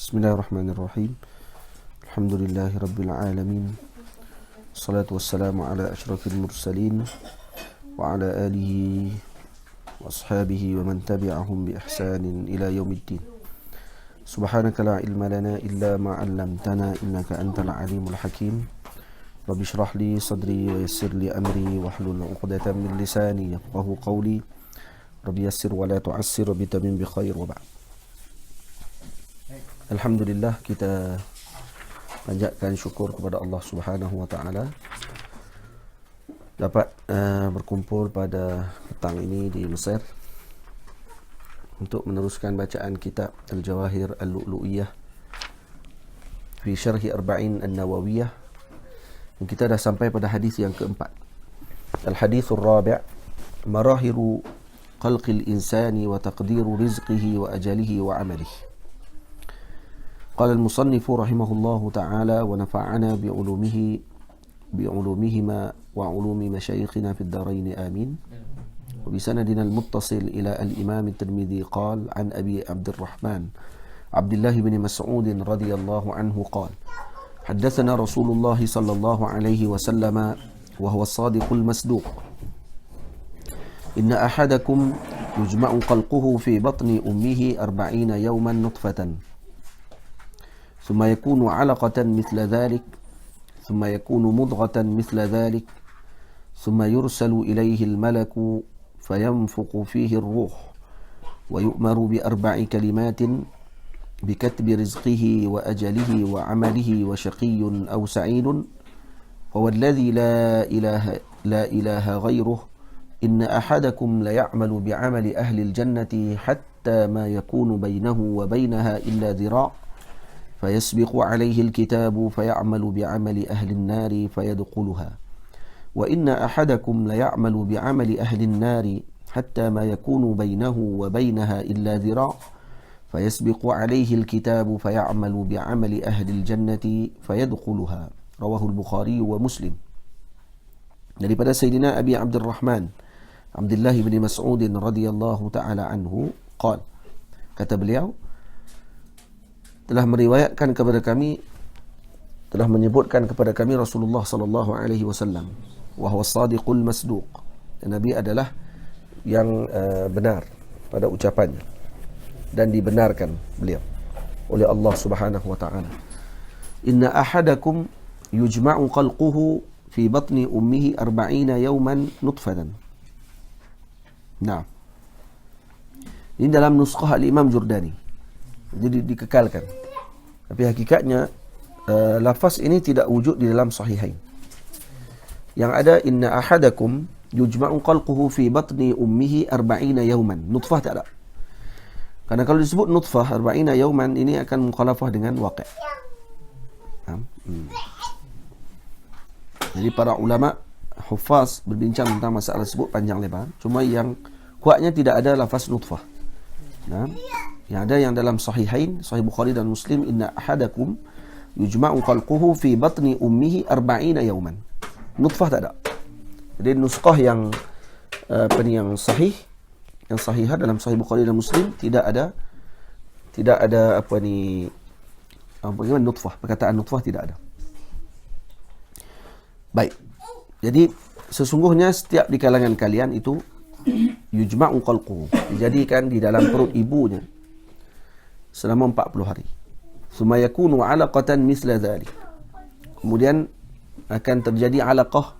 Bismillahirrahmanirrahim. Alhamdulillahi Rabbil Alamin. Salatu wassalamu ala ashrafil mursalin wa ala alihi wa ashabihi wa man tabi'ahum bi ihsanin ila yaumiddin. Subhanaka la ilma lana illa ma 'allamtana innaka antal alimul hakim. Rabbi shrah li sadri wa yassir li amri wahlul 'uqdatam min lisani yafqahu qawli. Rabbi yassir wa la tu'assir wa bitamim bi khair wa ba'd. Alhamdulillah, kita panjatkan syukur kepada Allah Subhanahu wa taala dapat berkumpul pada petang ini di Mesir untuk meneruskan bacaan kitab Al-Jawahir Al-Lu'lu'iyah fi Syarhi Arba'in An-Nawawiyah. Dan kita dah sampai pada hadis yang keempat. Al-Hadithur Rabi', Marahiru Khalqil Insani wa Taqdiru Rizqihi wa Ajalihi wa Amalihi. قال المصنف رحمه الله تعالى ونفعنا بعلومهما وعلوم مشايخنا في الدارين آمين. وبسندنا المتصل إلى الإمام الترمذي قال عن أبي عبد الرحمن عبد الله بن مسعود رضي الله عنه قال حدثنا رسول الله صلى الله عليه وسلم وهو الصادق المصدوق إن أحدكم يجمع خلقه في بطن أمه 40 يوما نطفة ثم يكون علقة مثل ذلك ثم يكون مضغة مثل ذلك ثم يرسل إليه الملك فينفخ فيه الروح ويؤمر ب4 كلمات بكتب رزقه وأجله وعمله وشقي أو سعيد هو الذي لا إله غيره إن أحدكم ليعمل بعمل أهل الجنة حتى ما يكون بينه وبينها إلا ذراع فيسبق عليه الكتاب فيعمل بعمل أهل النار فيدخلها وإن أحدكم ليعمل بعمل أهل النار حتى ما يكون بينه وبينها إلا ذراع فيسبق عليه الكتاب فيعمل بعمل أهل الجنة فيدخلها. رواه البخاري ومسلم. Daripada Sayyidina Abi Abdurrahman Abdullah bin Mas'ud radhiyallahu ta'ala anhu qala, kata beliau, telah meriwayatkan kepada kami, telah menyebutkan kepada kami Rasulullah sallallahu alaihi wasallam, wa huwa as-sadiqul masduq. Nabi adalah yang benar pada ucapannya dan dibenarkan beliau oleh Allah Subhanahu wa taala. Inna ahadakum yujma'u khalquhu fi batni ummihi 40 yawman nutfatan. Nah, ini dalam nuskhah al-Imam Jurdani, jadi dikekalkan. Tapi hakikatnya lafaz ini tidak wujud di dalam sahihain. Yang ada inna ahadakum yujma'u khalquhu fi batni ummihi 40 yawman. Nutfah tak ada. Karena kalau disebut nutfah 40 yawman, ini akan mukhalafah dengan waqi'. Jadi para ulama hufaz berbincang tentang masalah tersebut panjang lebar. Cuma yang kuatnya tidak ada lafaz nutfah. Nah, yang ada yang dalam sahihain, Sahih Bukhari dan Muslim, inna ahadakum yujma'u khalquhu fi batni ummihi 40 yawman. Nutfah tak ada. Jadi nuskhah yang yang sahih, yang sahihah dalam Sahih Bukhari dan Muslim tidak ada bagaimana nutfah, perkataan nutfah tidak ada. Baik. Jadi sesungguhnya setiap di kalangan kalian itu yujma'u khalquhu, dijadikan di dalam perut ibunya selama 40 hari. Summa yakunu 'alaqatan misla dhalik. Kemudian akan terjadi 'alaqah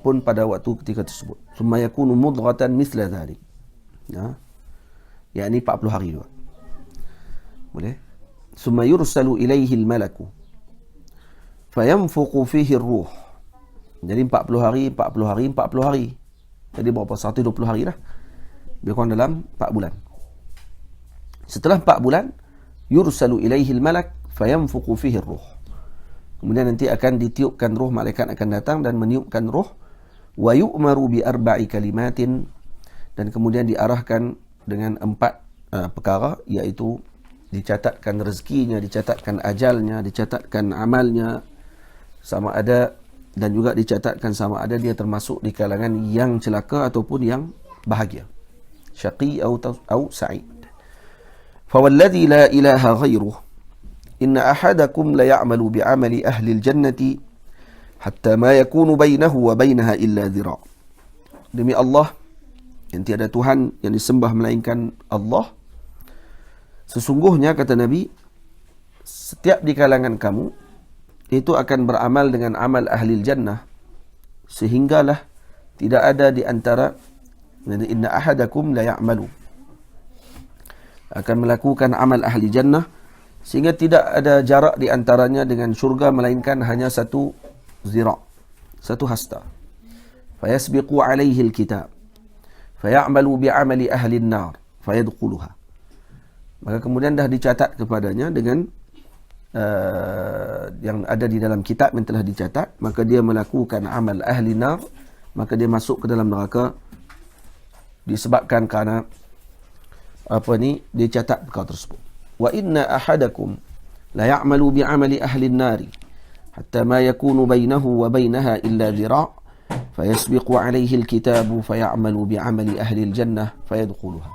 pun pada waktu ketika tersebut. Summa yakunu mudghatan misla dhalik. Ya. yakni 40 hari juga. Boleh? Summa yursalu ilaihi al-malaku fayanfuqu fihi ar-ruh. Jadi 40 hari, 40 hari, 40 hari. Jadi berapa? 120 hari dah. Lebih kurang dalam 4 bulan. Setelah 4 bulan, yursalu ilaihi al-malak fayanfuqu fihi ar-ruh. Kemudian nanti akan ditiupkan ruh, malaikat akan datang dan meniupkan ruh. Wa yu'maru bi 4 kalimatin, dan kemudian diarahkan dengan 4 perkara, iaitu dicatatkan rezekinya, dicatatkan ajalnya, dicatatkan amalnya sama ada, dan juga dicatatkan sama ada dia termasuk di kalangan yang celaka ataupun yang bahagia, syaqi atau sa'id. فوالذي لا إله غيره إن أحدكم ليعمل بعمل أهل الجنة حتى ما يكون بينه وبينها إلا ذراع. Demi Allah yang tiada Tuhan yang disembah melainkan Allah, sesungguhnya kata Nabi, setiap di kalangan kamu itu akan beramal dengan amal ahli jannah sehinggalah tidak ada di antara, inna ahadakum la ya'malu, akan melakukan amal ahli jannah sehingga tidak ada jarak di antaranya dengan syurga melainkan hanya satu zira', satu hasta. Fayasbiqu alaihi alkitab fayamalu bi'amali ahli an-nar fayadkhuluha. Maka kemudian dah dicatat kepadanya dengan yang ada di dalam kitab yang telah dicatat, maka dia melakukan amal ahli nar, maka dia masuk ke dalam neraka disebabkan kerana dia catat perkara tersebut. Wa inna ahadakum la ya'malu bi'amali ahli an-nari hatta ma yakunu bainahu wa bainaha illa dhira' fayasbiqu alayhi al-kitabu fayamalu bi'amali ahli al-jannah fayadkhuluha.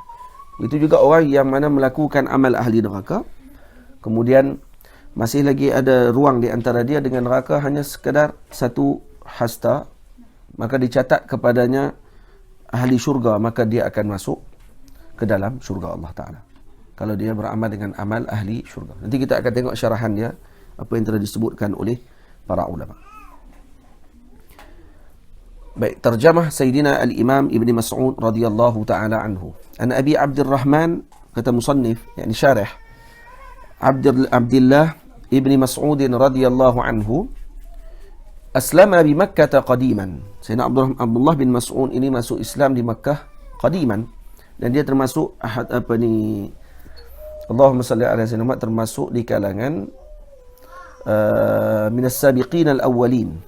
Itu juga orang yang mana melakukan amal ahli neraka, kemudian masih lagi ada ruang di antara dia dengan neraka hanya sekadar satu hasta, maka dicatat kepadanya ahli syurga, maka dia akan masuk ke dalam syurga Allah Ta'ala kalau dia beramal dengan amal ahli syurga. Nanti kita akan tengok syarahan dia apa yang telah disebutkan oleh para ulama. Baik, terjemah Sayyidina Al-Imam Ibn Mas'ud radhiyallahu ta'ala anhu. An Abi Abdurrahman, kata musannif, yakni syarih, Abdullah Ibn Mas'ud radhiyallahu anhu, aslama bi Makkah qadiman. Sayyidina Abdullah bin Mas'ud ini masuk Islam di Makkah qadiman, dan dia termasuk Allahumma salli ala sayyidina Muhammad, termasuk di kalangan minas sabiqin al-awwalin.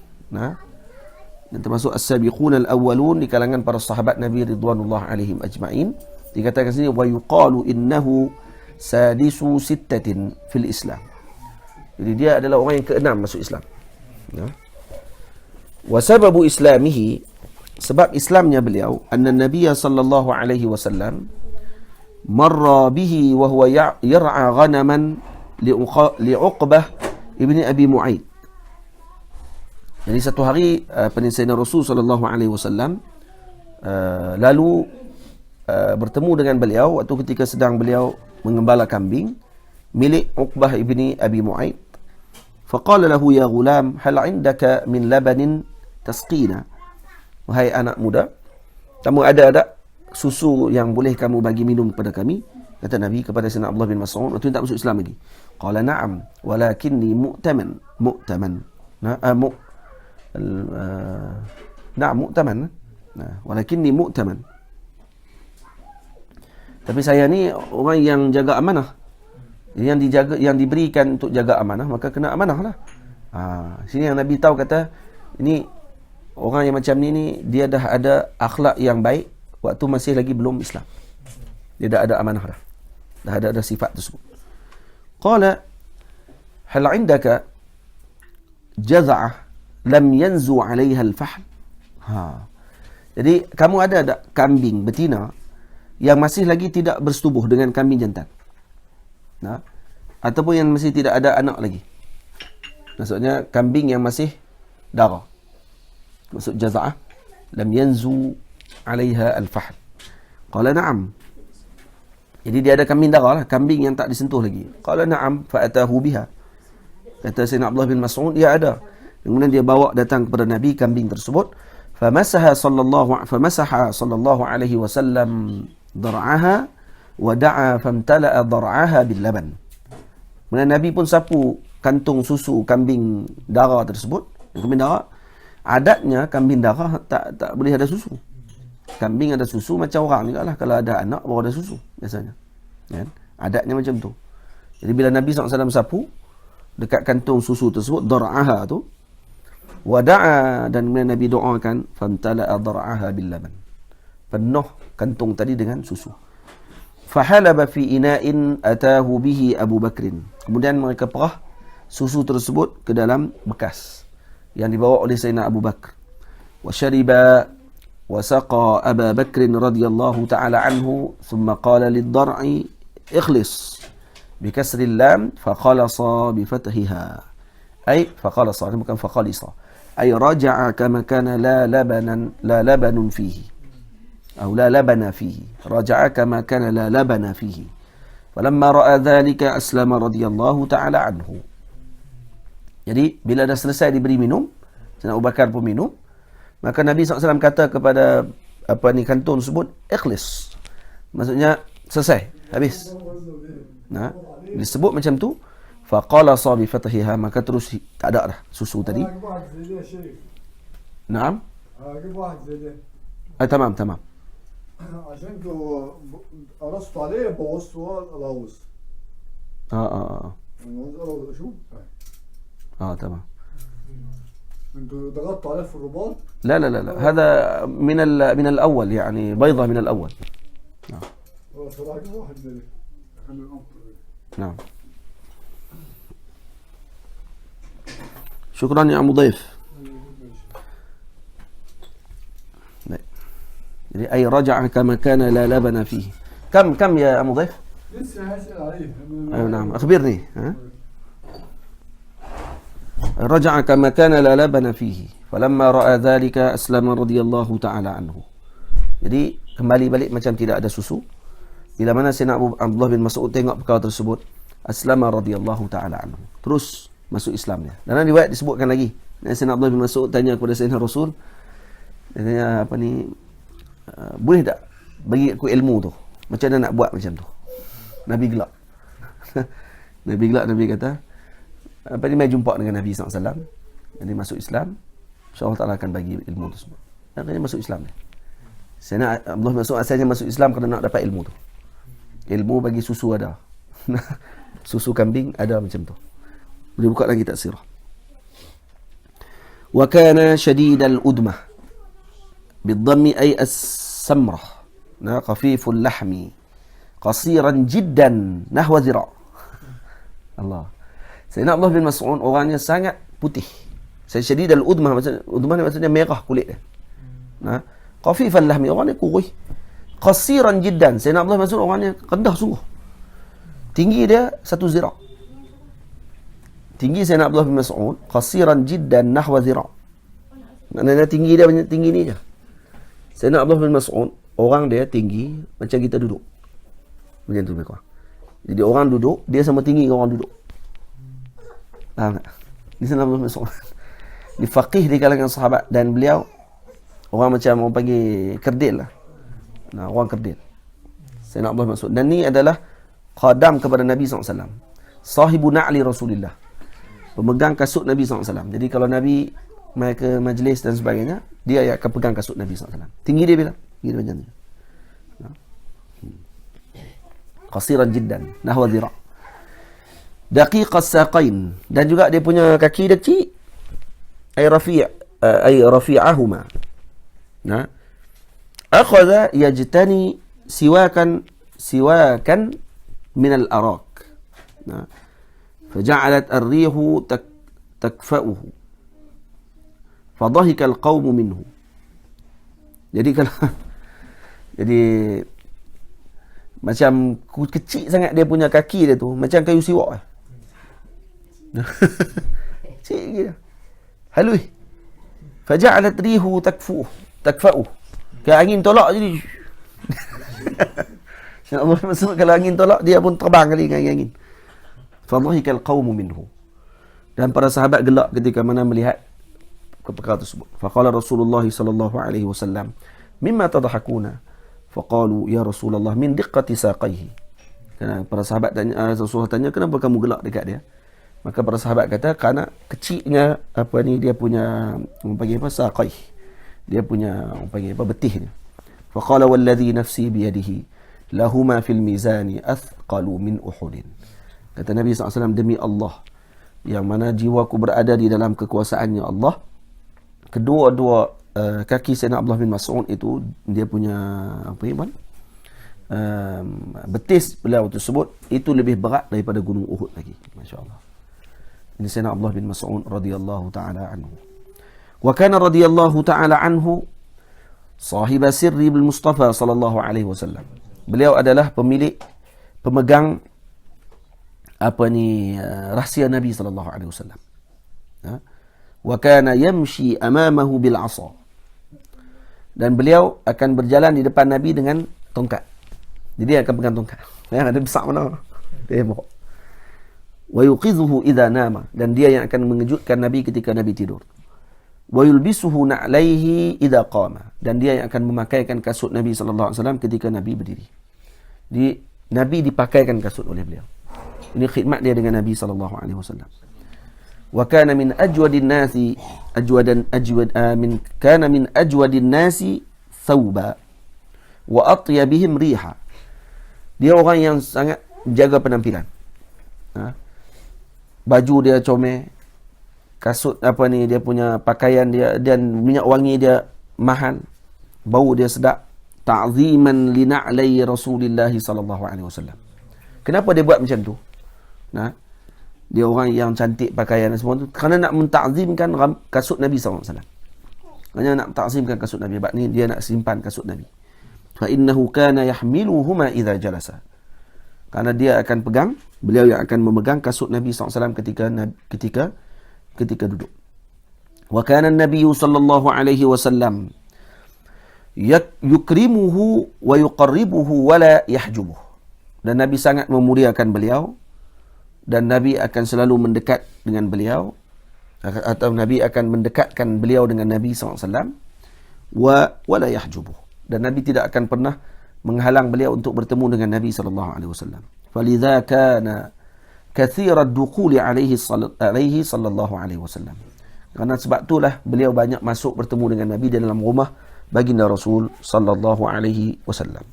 Dan termasuk as-sabiqun al-awwalun di kalangan para sahabat Nabi ridwanullah alaihim ajma'in. Dikatakan sini wa yuqalu innahu sadisu sittatin fil Islam. Jadi dia adalah orang yang keenam masuk Islam. Wa sababu islamihi, sebab Islamnya beliau, anna Nabiya sallallahu alaihi wasallam marra bihi wa huwa yar'a ghanaman li Uqbah ibni Abi Mu'aid. Jadi satu hari Sayyidina Rasul sallallahu alaihi wasallam lalu bertemu dengan beliau waktu ketika sedang beliau mengembala kambing milik Uqbah ibni Abi Mu'aid. Faqala lahu ya ghulam hal 'indaka min labanin tasqina? Wahai anak muda, kamu ada tak susu yang boleh kamu bagi minum kepada kami? Kata Nabi kepada Sayyidina Abdullah bin Mas'ud, waktu tak masuk Islam lagi. Qala na'am walakinni mu'taman. Mu'taman. Walakinni mu'taman. Tapi saya ni orang yang jaga amanah. Yang diberikan untuk jaga amanah, maka kena amanah lah. Sini yang Nabi tahu, kata ini orang yang macam ni dia dah ada akhlak yang baik waktu masih lagi belum Islam. Dia dah ada amanah dah. Dah ada sifat tersebut. Qala hal 'indaka jaz'ah lam yanzu 'alayha al-fahl? Jadi kamu ada tak kambing betina yang masih lagi tidak bersetubuh dengan kambing jantan? Ataupun yang masih tidak ada anak lagi. Maksudnya kambing yang masih darah. Maksud jaz'ah lam yanzu 'alayha al-fahl. Qala na'am. Jadi dia ada kambing darah lah, kambing yang tak disentuh lagi. Qala na'am fa atahu biha. Kata Sayyidina Abdullah bin Mas'ud, ya ada. Kemudian dia bawa datang kepada Nabi kambing tersebut. Famasaha sallallahu alaihi wasallam dar'aha wa da'a famtala'a dar'aha bil laban. Kemudian Nabi pun sapu kantung susu kambing darah tersebut. Kambing darah, adatnya kambing darah tak boleh ada susu. Kambing ada susu macam orang juga lah. Kalau ada anak baru ada susu biasanya. Adatnya macam tu. Jadi bila Nabi SAW sapu dekat kantung susu tersebut, dar'aha tu, wada'a, dan kemudian Nabi doakan, famtala'a dar'aha bil laban. Penuh kantung tadi dengan susu. Fahalaba fi ina'in atahu bihi Abu Bakrin. Kemudian mereka perah susu tersebut ke dalam bekas yang dibawa oleh Sayyidina Abu Bakar. Wa syariba wa saqa Abu Bakr radhiyallahu ta'ala anhu, thumma qala lid-dar'i ikhlis. بكسر اللام فخلص بفتحها أي فخلص bukan فخلص أي رجع كما كان لا لبن فيه أو لا لبن فيه رجع كما كان لا لبن فيه فلما رأى ذلك أسلم رضي الله تعالى عنه. Jadi bila dah selesai diberi minum, Sayyidina Abu Bakar pun minum, maka Nabi SAW kata kepada kantong tersebut, ikhlis. Maksudnya selesai, habis. Nah, disebut macam tu, faqalasa bi fathiha, maka terus tak ada dah susu tadi. Naam. تمام عشان قرصت عليه بوظته الغوص. شوف تمام. انتوا ضغطتوا عليه في الرباط؟ لا هذا من الاول يعني بيضه من الاول. نعم. صراحه واحد زي نعم. شكرا يا مضيف. يعني أي رجع كما كان لا لبن فيه. كم يا مضيف؟ لسه هسأل عليه. أيوة نعم أخبرني. رجع كما كان لا لبن فيه فلما رأى ذلك أسلم رضي الله تعالى عنه. Jadi kembali balik macam tidak ada susu. Bila mana Sayyidina Abdullah bin Mas'ud tengok perkara tersebut, aslama radhiyallahu ta'ala anhu. Terus masuk Islamnya. Dalam riwayat disebutkan lagi, Sayyidina Abdullah bin Mas'ud tanya kepada Sayyidina Rasul, dia tanya boleh tak bagi aku ilmu tu? Macam mana nak buat macam tu? Nabi gelak. Nabi kata, mai jumpa dengan Nabi SAW. Jadi masuk Islam, insya-Allah Ta'ala akan bagi ilmu tersebut. Akhirnya masuk Islam. Sayyidina Abdullah bin Mas'ud asalnya masuk Islam kerana nak dapat ilmu tu. Ilmu bagi susu ada. Susu kambing ada macam tu. Boleh buka lagi tak sirah. Wa kana shadidal udmah. بالضم أي السمرة خفيف اللحم قصيرا جدا نحو ذراع. Allah. Sayyidina Abdullah bin Mas'ud orangnya sangat putih. Syadid al-udmah maksudnya merah kulit dia. Khafif al-lahmi orangnya kurus. Qasiran jiddan. Sayyidina Abdullah bin Mas'ud orangnya rendah sungguh. Tinggi dia 1 zira'. Tinggi Sayyidina Abdullah bin Mas'ud qasiran jiddan nahwa zira'. Maknanya tinggi dia banyak tinggi ni je. Sayyidina Abdullah bin Mas'ud, orang dia tinggi macam kita duduk. Macam tu mereka. Jadi orang duduk, dia sama tinggi dengan orang duduk. Faham tak? Ini Sayyidina Abdullah bin Mas'ud. Dia faqih di kalangan sahabat dan beliau orang macam orang panggil kerdil lah. Orang kerdil. Sayyidina Abdullah bin Mas'ud. Dan ni adalah khadam kepada Nabi SAW. Sahibu na'li Rasulullah. Pemegang kasut Nabi SAW. Jadi kalau Nabi mai ke majlis dan sebagainya, dia akan pegang kasut Nabi SAW. Tinggi dia bila? Tinggi dia macam ni. Qasiran jiddan, nahwa dhira'. Daqiqas saqain. Dan juga dia punya kaki dia kecil. Ay rafi'ahuma. Akhadha yajtani siwakan min al-arak. Faja'alat ar-rihu takfa'uhu. Fadhahika al-qawmu minhu. Jadi kalau macam kecil sangat dia punya kaki dia tu, macam kayu siwak. Kecil gitu. Halus. Faja'alat rihu takfa'u. Kalau angin tolak jadi. Allah maksud kalau angin tolak dia pun terbang kali dengan angin. Fadhahika al-qawmu minhu. Dan para sahabat gelak ketika mana melihat perkara tersebut. Faqala Rasulullah sallallahu alaihi wasallam, "Mimma tadhakuna?" Faqalu, "Ya Rasulullah, min diqqati saqaihi." Karena para sahabat Rasulullah tanya, "Kenapa kamu gelak dekat dia?" Maka para sahabat kata, "Karena kecilnya dia punya saqai." Dia punya betihnya. Faqala walladhi nafsi bi yadihi lahuma fil mizani athqalu min Uhud. Kata Nabi SAW, demi Allah yang mana jiwaku berada di dalam kekuasaannya Allah, kedua-dua kaki Sayyidina Abdullah bin Mas'ud itu dia punya betis beliau tersebut itu lebih berat daripada gunung Uhud lagi. Masya-Allah. Ini Sayyidina Abdullah bin Mas'ud radhiyallahu taala anhu. Wa kana radhiyallahu taala anhu sahib sirri bil Mustafa sallallahu alaihi wasallam. Beliau adalah pemegang rahsia Nabi sallallahu alaihi wasallam. Wa kana yamshi amamahu bil 'asa. Dan beliau akan berjalan di depan Nabi dengan tongkat. Jadi dia akan pegang tongkat. Yang ada besar mana? Tembok. Wa yuqidhuhu idza nama, dan dia yang akan mengejutkan Nabi ketika Nabi tidur. Wa yulbisuhu na'laihi idza qama, dan dia yang akan memakaikan kasut Nabi sallallahu alaihi wasallam ketika Nabi berdiri. Nabi dipakaikan kasut oleh beliau. Ini khidmat dia dengan Nabi sallallahu alaihi wasallam. Wa kana min ajwadin nasi kana min ajwadin nasi thawba wa atyabihim riha. Dia orang yang sangat jaga penampilan. Baju dia comel, kasut dia punya pakaian dia, dan minyak wangi dia mahal, bau dia sedap. Ta'ziman li na'lai Rasulillah sallallahu alaihi wasallam. Kenapa dia buat macam tu? Dia orang yang cantik pakaian dan semua tu kerana nak mentakzimkan kasut Nabi sallallahu alaihi wasallam. Hanya nak takzimkan kasut Nabi. Sebab ni dia nak simpan kasut Nabi. Fa innahu kana yahmiluhuma idza jalasa. Karena dia akan pegang, beliau yang akan memegang kasut Nabi SAW ketika duduk. Wa kana an-nabiy sallallahu alaihi wasallam yukrimuhu wa yuqarribuhu wa la yahjubuhu. Dan Nabi sangat memuliakan beliau, dan Nabi akan selalu mendekat dengan beliau, atau Nabi akan mendekatkan beliau dengan Nabi SAW, wa la yahjubuhu. Dan Nabi tidak akan pernah menghalang beliau untuk bertemu dengan Nabi sallallahu alaihi wasallam. Falidha kana kathira ad-dukhul alaihi sallallahu alaihi wasallam. Karena sebab itulah beliau banyak masuk bertemu dengan Nabi di dalam rumah baginda Rasul sallallahu alaihi wasallam.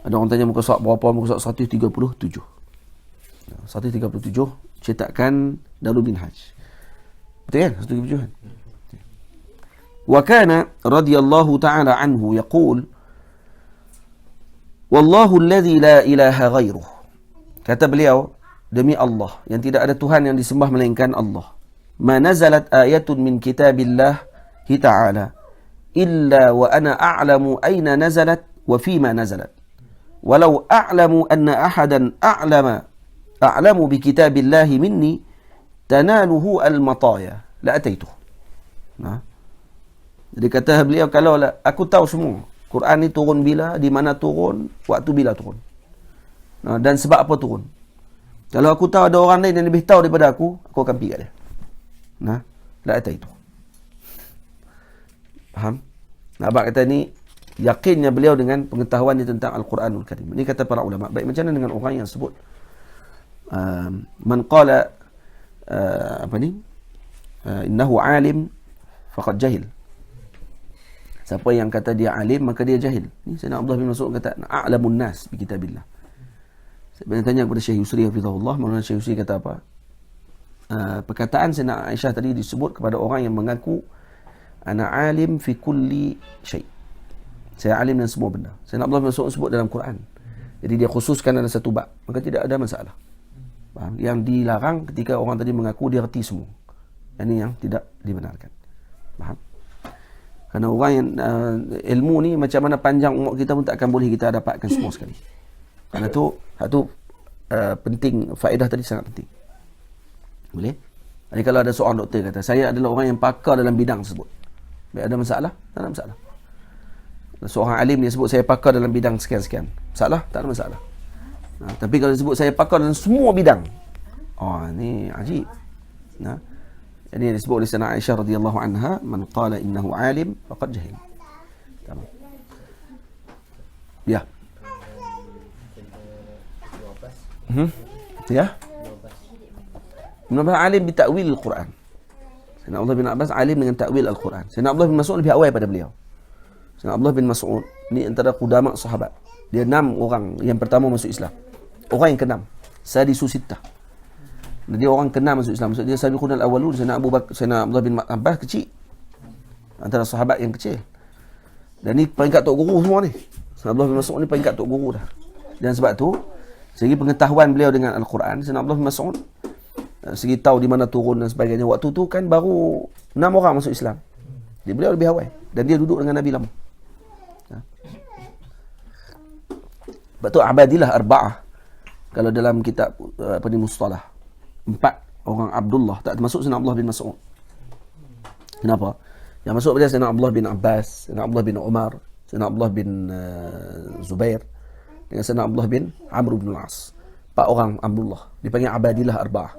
Ada orang tanya muka surat berapa? Muka surat 137. 137 cetakan Darul Minhaj. Betul kan? 137 kan? وكان رضي الله تعالى عنه يقول والله الذي لا إله غيره. Kata beliau, demi Allah yang tidak ada Tuhan yang disembah melainkan Allah. Ma nazalat ayatun min kitabillah ta'ala illa wa ana a'lamu aina nazalat wa fima nazalat. Walau a'lamu anna ahadan a'lamu bi kitabillahi minni tanaluhu al-mataya la ataituh. Jadi kata beliau, kalau aku tahu semua Quran ni turun bila, di mana turun, waktu bila turun, dan sebab apa turun. Kalau aku tahu ada orang lain yang lebih tahu daripada aku akan pergi kat dia. La atai itu. Faham? Abang kata ni yakinnya beliau dengan pengetahuan dia tentang Al-Quranul Karim. Ini kata para ulama. Baik, macam mana dengan orang yang sebut man qala innahu alim faqad jahil. Siapa yang kata dia alim, maka dia jahil. Ni Sayyidina Abdullah bin Mas'ud kata, a'lamun nas bi kitabillah. Saya tanya kepada Syekh Yusri hafizahullah, Maulana Syekh Yusri kata apa? Perkataan Sayyidina Aisyah tadi disebut kepada orang yang mengaku ana alim fi kulli syai'. Saya alim dan semua benda. Sayyidina Abdullah bin Mas'ud sebut dalam Quran. Jadi dia khususkan dalam satu bab, maka tidak ada masalah. Faham? Yang dilarang ketika orang tadi mengaku dia reti semua. Ini yang tidak dibenarkan. Faham? Kerana orang yang ilmu ni macam mana panjang umur kita pun tak akan boleh kita dapatkan semua sekali. Kerana tu penting, faedah tadi sangat penting. Boleh? Jadi kalau ada seorang doktor kata, saya adalah orang yang pakar dalam bidang tersebut. Baik, ada masalah? Tak ada masalah. Seorang alim dia sebut saya pakar dalam bidang sekian-sekian. Masalah? Tak ada masalah. Tapi kalau disebut saya pakar dalam semua bidang, ni ajib. Ini yang disebut oleh Sayyidina Aisyah radhiyallahu anha, man qala innahu alim faqad jahil. Tamam. Ya. Ya. Ibn Abbas alim bi ta'wil al-Quran. Sayyidina Abdullah bin Abbas alim dengan ta'wil al-Quran. Sayyidina Abdullah bin Mas'ud lebih awal pada beliau. Sayyidina Abdullah bin Mas'ud ni antara qudama sahabat. Dia 6 orang yang pertama masuk Islam. Orang yang ke-6, Sadisu Sittah. Dia orang ke-6 masuk Islam. Maksud dia sabiqun al-awwalun. Sayyidina Abdullah bin Abbas kecil, antara sahabat yang kecil. Dan ni peringkat tok guru semua ni. Sayyidina Abdullah bin Mas'ud ni peringkat tok guru dah. Dan sebab tu segi pengetahuan beliau dengan Al-Quran, Sayyidina Abdullah bin Mas'ud segi tahu di mana turun dan sebagainya. Waktu tu kan baru 6 orang masuk Islam. Jadi beliau lebih awal dan dia duduk dengan Nabi lama. Sebab tu Abadillah Arba'ah Kalau dalam kitab apa ni mustalah, 4 orang Abdullah tak termasuk Sayyidina Abdullah bin Mas'ud. Kenapa? Yang masuk pada Sayyidina Abdullah bin Abbas, Sayyidina Abdullah bin Umar, Sayyidina Abdullah bin Zubair dengan Sayyidina Abdullah bin Amr bin Al-As. 4 orang Abdullah dipanggil Abadillah Arba'ah.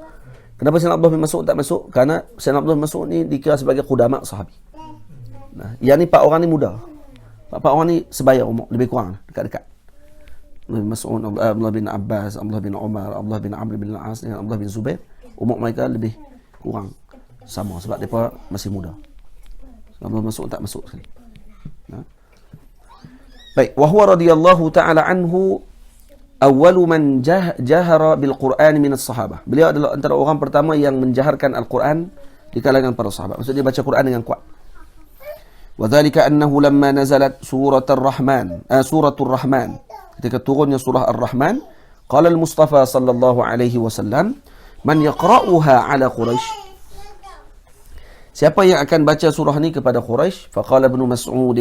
Kenapa Sayyidina Abdullah bin Mas'ud tak masuk? Karena Sayyidina Abdullah bin Mas'ud ni dikira sebagai qudama sahabi. Nah, yang ni 4 orang ni muda. 4 orang ni sebaya umur, lebih kurang dekat-dekat. Abdullah bin Mas'ud, Abdullah bin Abbas, Abdullah bin Umar, Abdullah bin Amr bin Al-As dengan Abdullah bin Zubair, umur mereka lebih kurang sama sebab mereka masih muda. Abdullah bin Mas'ud tak masuk sekali. Nah. Baik, wa huwa radhiyallahu ta'ala anhu awwalu man jahara bil Qur'an min as-sahabah. Beliau adalah antara orang pertama yang menjaharkan Al-Quran di kalangan para sahabat. Maksudnya dia baca Quran dengan kuat. Wa dzalika annahu lamma nazalat suratul Rahman. Ketika turunnya surah Ar-Rahman, qala al-Mustafa sallallahu alaihi wasallam, man yaqra'uha ala Quraisy. Siapa yang akan baca surah ni kepada Quraisy? Faqala Ibnu Mas'ud,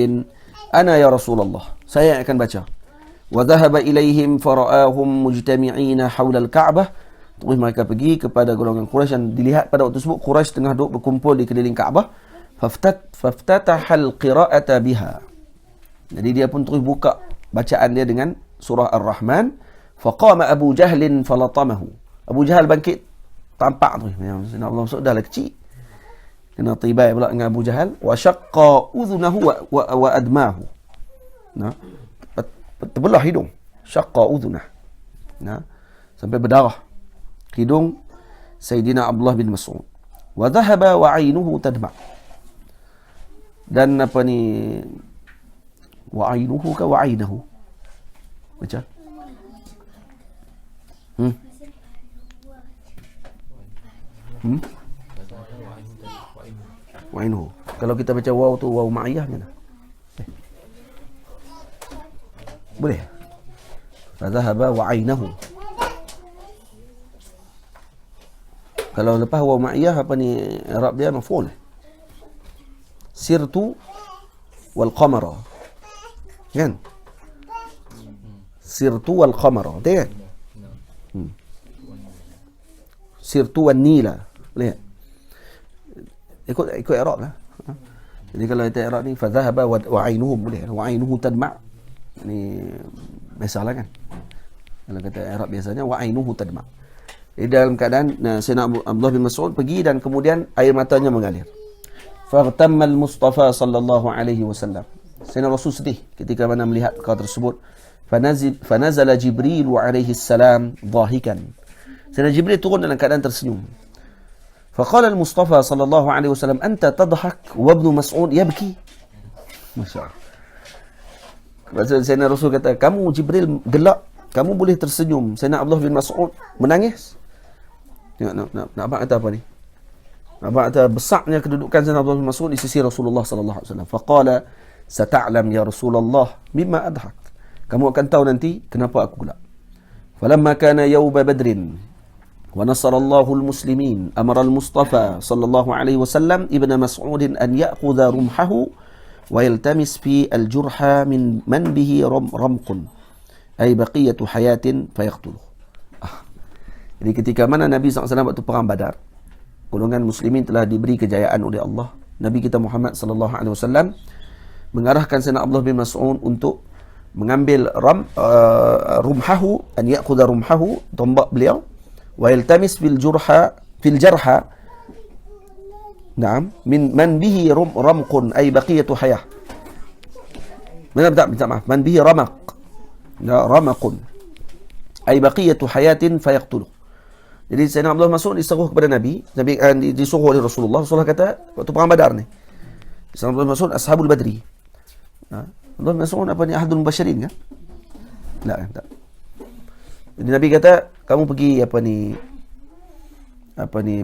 ana ya Rasulullah. Saya yang akan baca. Wa dhahaba ilaihim fara'ahum mujtami'ina hawla al-Ka'bah. Terus mereka pergi kepada golongan Quraisy dan dilihat pada waktu tersebut Quraisy tengah duduk berkumpul di keliling Kaabah. Faftatahal qira'ata biha. Jadi dia pun terus buka bacaan dia dengan surah Ar-Rahman. Faqama Abu Jahlin falatamahu. Abu Jahal bangkit, tampak tu. Sayyidina Allah masuk dah lah kecil. Kena tibai pula dengan Abu Jahal. Wa syaqqa udhunahu wa admahu. Nah, terbelah hidung. Syaqqa udhunah. Nah, sampai berdarah hidung Sayyidina Abdullah bin Mas'ud. Wa dhahaba wa 'ainuhu tadma'. Dan apa ni, wa 'ainuhu ka wa 'ainahu. Baca. Wa 'ainuhu. Kalau kita baca waw tu waw ma'iyah mana? Boleh. Fa dhahaba wa 'ainahu. Kalau lepas waw ma'iyah apa ni i'rab dia maf'ul. Sirtu wal qamara. Kan? Sirtu wal qamara. Betul kan? Sirtu wan nila. Lihat. Ikut i'rab lah. Jadi kalau kita i'rab ni fa dhahaba wa 'ainuhu boleh. Wa 'ainuhu tadma'. Ni biasalah kan. Kalau kata i'rab biasanya wa 'ainuhu tadma'. Dalam keadaan Sayyidina Abdullah bin Mas'ud pergi dan kemudian air matanya mengalir. Faghtamma al-Mustafa sallallahu alaihi wasallam. Sayyidina Rasul sedih ketika mana melihat perkara tersebut. Fanazala Jibril alaihi salam dhahikan. Sayyidina Jibril turun dalam keadaan tersenyum. Faqala al-Mustafa sallallahu alaihi wasallam, anta tadhak wa Ibnu Mas'ud yabki. Masya-Allah. Sayyidina Rasul kata, kamu Jibril gelak, kamu boleh tersenyum. Sayyidina Abdullah bin Mas'ud menangis. Nak abang kata apa ni? Abang kata besarnya kedudukan Sayyidina Abdullah bin Mas'ud di sisi Rasulullah sallallahu alaihi wasallam. Faqala sata'lam ya Rasulullah mimma adhak. Kamu akan tahu nanti kenapa aku gelak. Falamma kana yawm badrin wa nasara Allahu al-muslimin amara al-Mustafa sallallahu alaihi wasallam ibn Mas'ud an ya'khudha rumhahu wa yaltamis fi al-jurha min man bihi ramqun ay baqiyatu hayatin fayaqtuluh. Jadi ketika mana Nabi SAW waktu perang Badar, golongan muslimin telah diberi kejayaan oleh Allah. Nabi kita Muhammad sallallahu alaihi wasallam mengarahkan Sayyidina Abdullah bin Mas'ud untuk mengambil rumhahu, an ya'khudha rumhahu, tombak beliau, wa yaltamis fil jarha na'am min man bihi ramqun ay baqiyatu hayah. Minta maaf, man bihi ramaq. Ya, ramaqun ay baqiyatu hayatin fayaqtuluh. Jadi Sayyidina Abdullah Mas'ud disuruh kepada Nabi disuruh oleh Rasulullah. Rasulullah kata waktu perang Badar ni, Sayyidina Abdullah Mas'ud ashabul badri. Abdullah Mas'ud apa ni, ahadul mubasyirin kan? Tak. Jadi Nabi kata, kamu pergi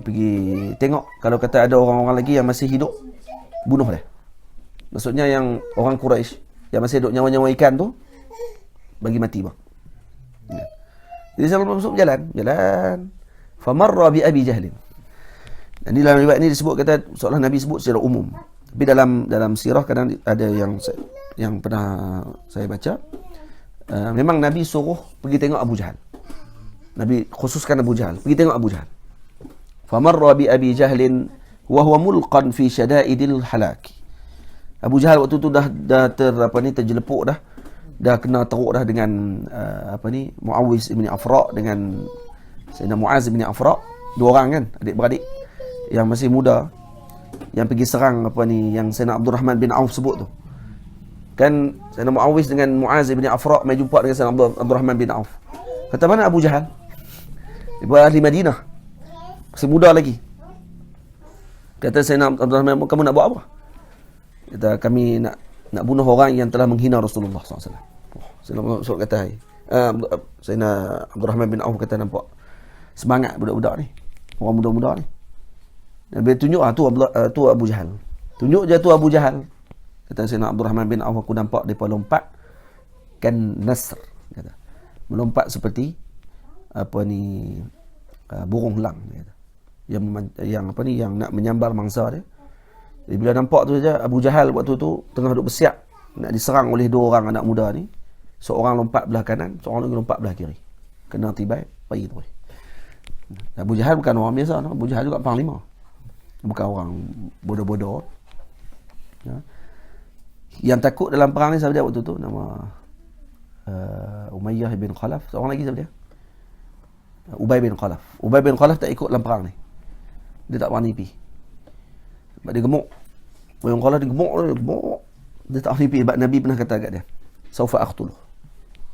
pergi tengok kalau kata ada orang-orang lagi yang masih hidup, bunuh dia. Maksudnya yang orang Quraisy yang masih hidup, nyawa-nyawa ikan tu bagi mati bang. Ya. Jadi Sayyidina Abdullah Mas'ud jalan. Famarra bi Abi Jahlin. Dan di dalam riwayat ini disebut kata seolah Nabi sebut secara umum. Tapi dalam sirah kadang ada yang pernah saya baca, memang Nabi suruh pergi tengok Abu Jahal. Nabi khususkan Abu Jahal. Pergi tengok Abu Jahal. Famarra bi Abi Jahlin wa huwa mulqan fi syada'idil halaki. Abu Jahal waktu tu dah terjelepuk dah kena teruk dah dengan Muawiz ibn Afra dengan Sayyidina Muaz ibn Afra, dua orang kan, adik-beradik yang masih muda yang pergi serang yang Sayyidina Abdul Rahman bin Auf sebut tu. Kan Sayyidina Muawiz dengan Muaz ibn Afra mai jumpa dengan Sayyidina Abdul Rahman bin Auf. Kata, mana Abu Jahal? Dia ahli Madinah. Masih muda lagi. Kata Sayyidina Abdul Rahman, kamu nak buat apa? Kata, kami nak bunuh orang yang telah menghina Rasulullah SAW. Sayyidina Mas'ud kata, Sayyidina Abdul Rahman bin Auf kata, nampak semangat budak-budak ni, orang muda-muda ni. Nabi tunjuk tu Abu Jahal. Tunjuk je tu Abu Jahal. Kata Sayyidina Abdul Rahman bin Auf, aku nampak depa lompat kan nasr, kata. Melompat seperti burung helang, kata. Yang nak menyambar mangsa dia. Jadi bila nampak tu saja Abu Jahal waktu tu tengah duduk bersiap nak diserang oleh dua orang anak muda ni. Seorang lompat belah kanan, seorang lagi lompat belah kiri. Kena tibai, pergi terus. Abu Jahal bukan orang biasa, Abu Jahal juga panglima. Bukan orang bodoh-bodoh. Ya. Yang takut dalam perang ni siapa dia waktu tu? Nama Umayyah bin Khalaf. Seorang lagi siapa dia? Ubay bin Khalaf. Ubay bin Khalaf tak ikut dalam perang ni. Dia tak berani pergi. Sebab dia gemuk. Ubay bin Khalaf dia gemuk. Dia tak berani pergi. Sebab Nabi pernah kata kat dia, Saufa aqtuluh.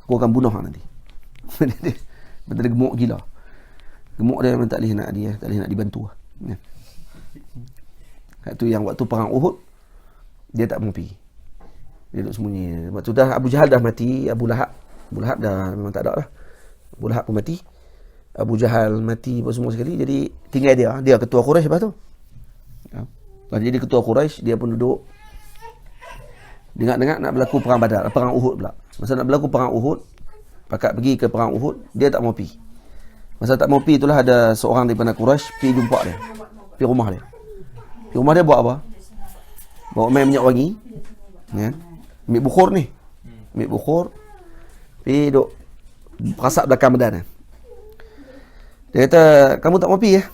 Aku akan bunuh nanti. Betul dia gemuk gila. Gemuk dia memang tak boleh nak dibantu. Ya. Itu yang waktu perang Uhud dia tak mau pergi. Dia duduk sembunyi. Waktu dah Abu Jahal dah mati, Abu Lahab dah memang tak ada lah. Abu Lahab pun mati. Abu Jahal mati apa semua sekali. Jadi tinggal dia ketua Quraisy lepas tu. Ya. Jadi ketua Quraisy, dia pun duduk dengar-dengar nak berlaku perang Badar, perang Uhud pula. Masa nak berlaku perang Uhud, pakat pergi ke perang Uhud, dia tak mau pergi. Masa tak mau pergi itulah ada seorang daripada Quraisy pergi jumpa dia. Pergi rumah dia. Pergi rumah dia buat apa? Bawa main minyak wangi. Ya. Ambil bukhur ni. Ambil bukhur. Pergi duduk perasak belakang badan dia. Dia kata, kamu tak mau pergi ya?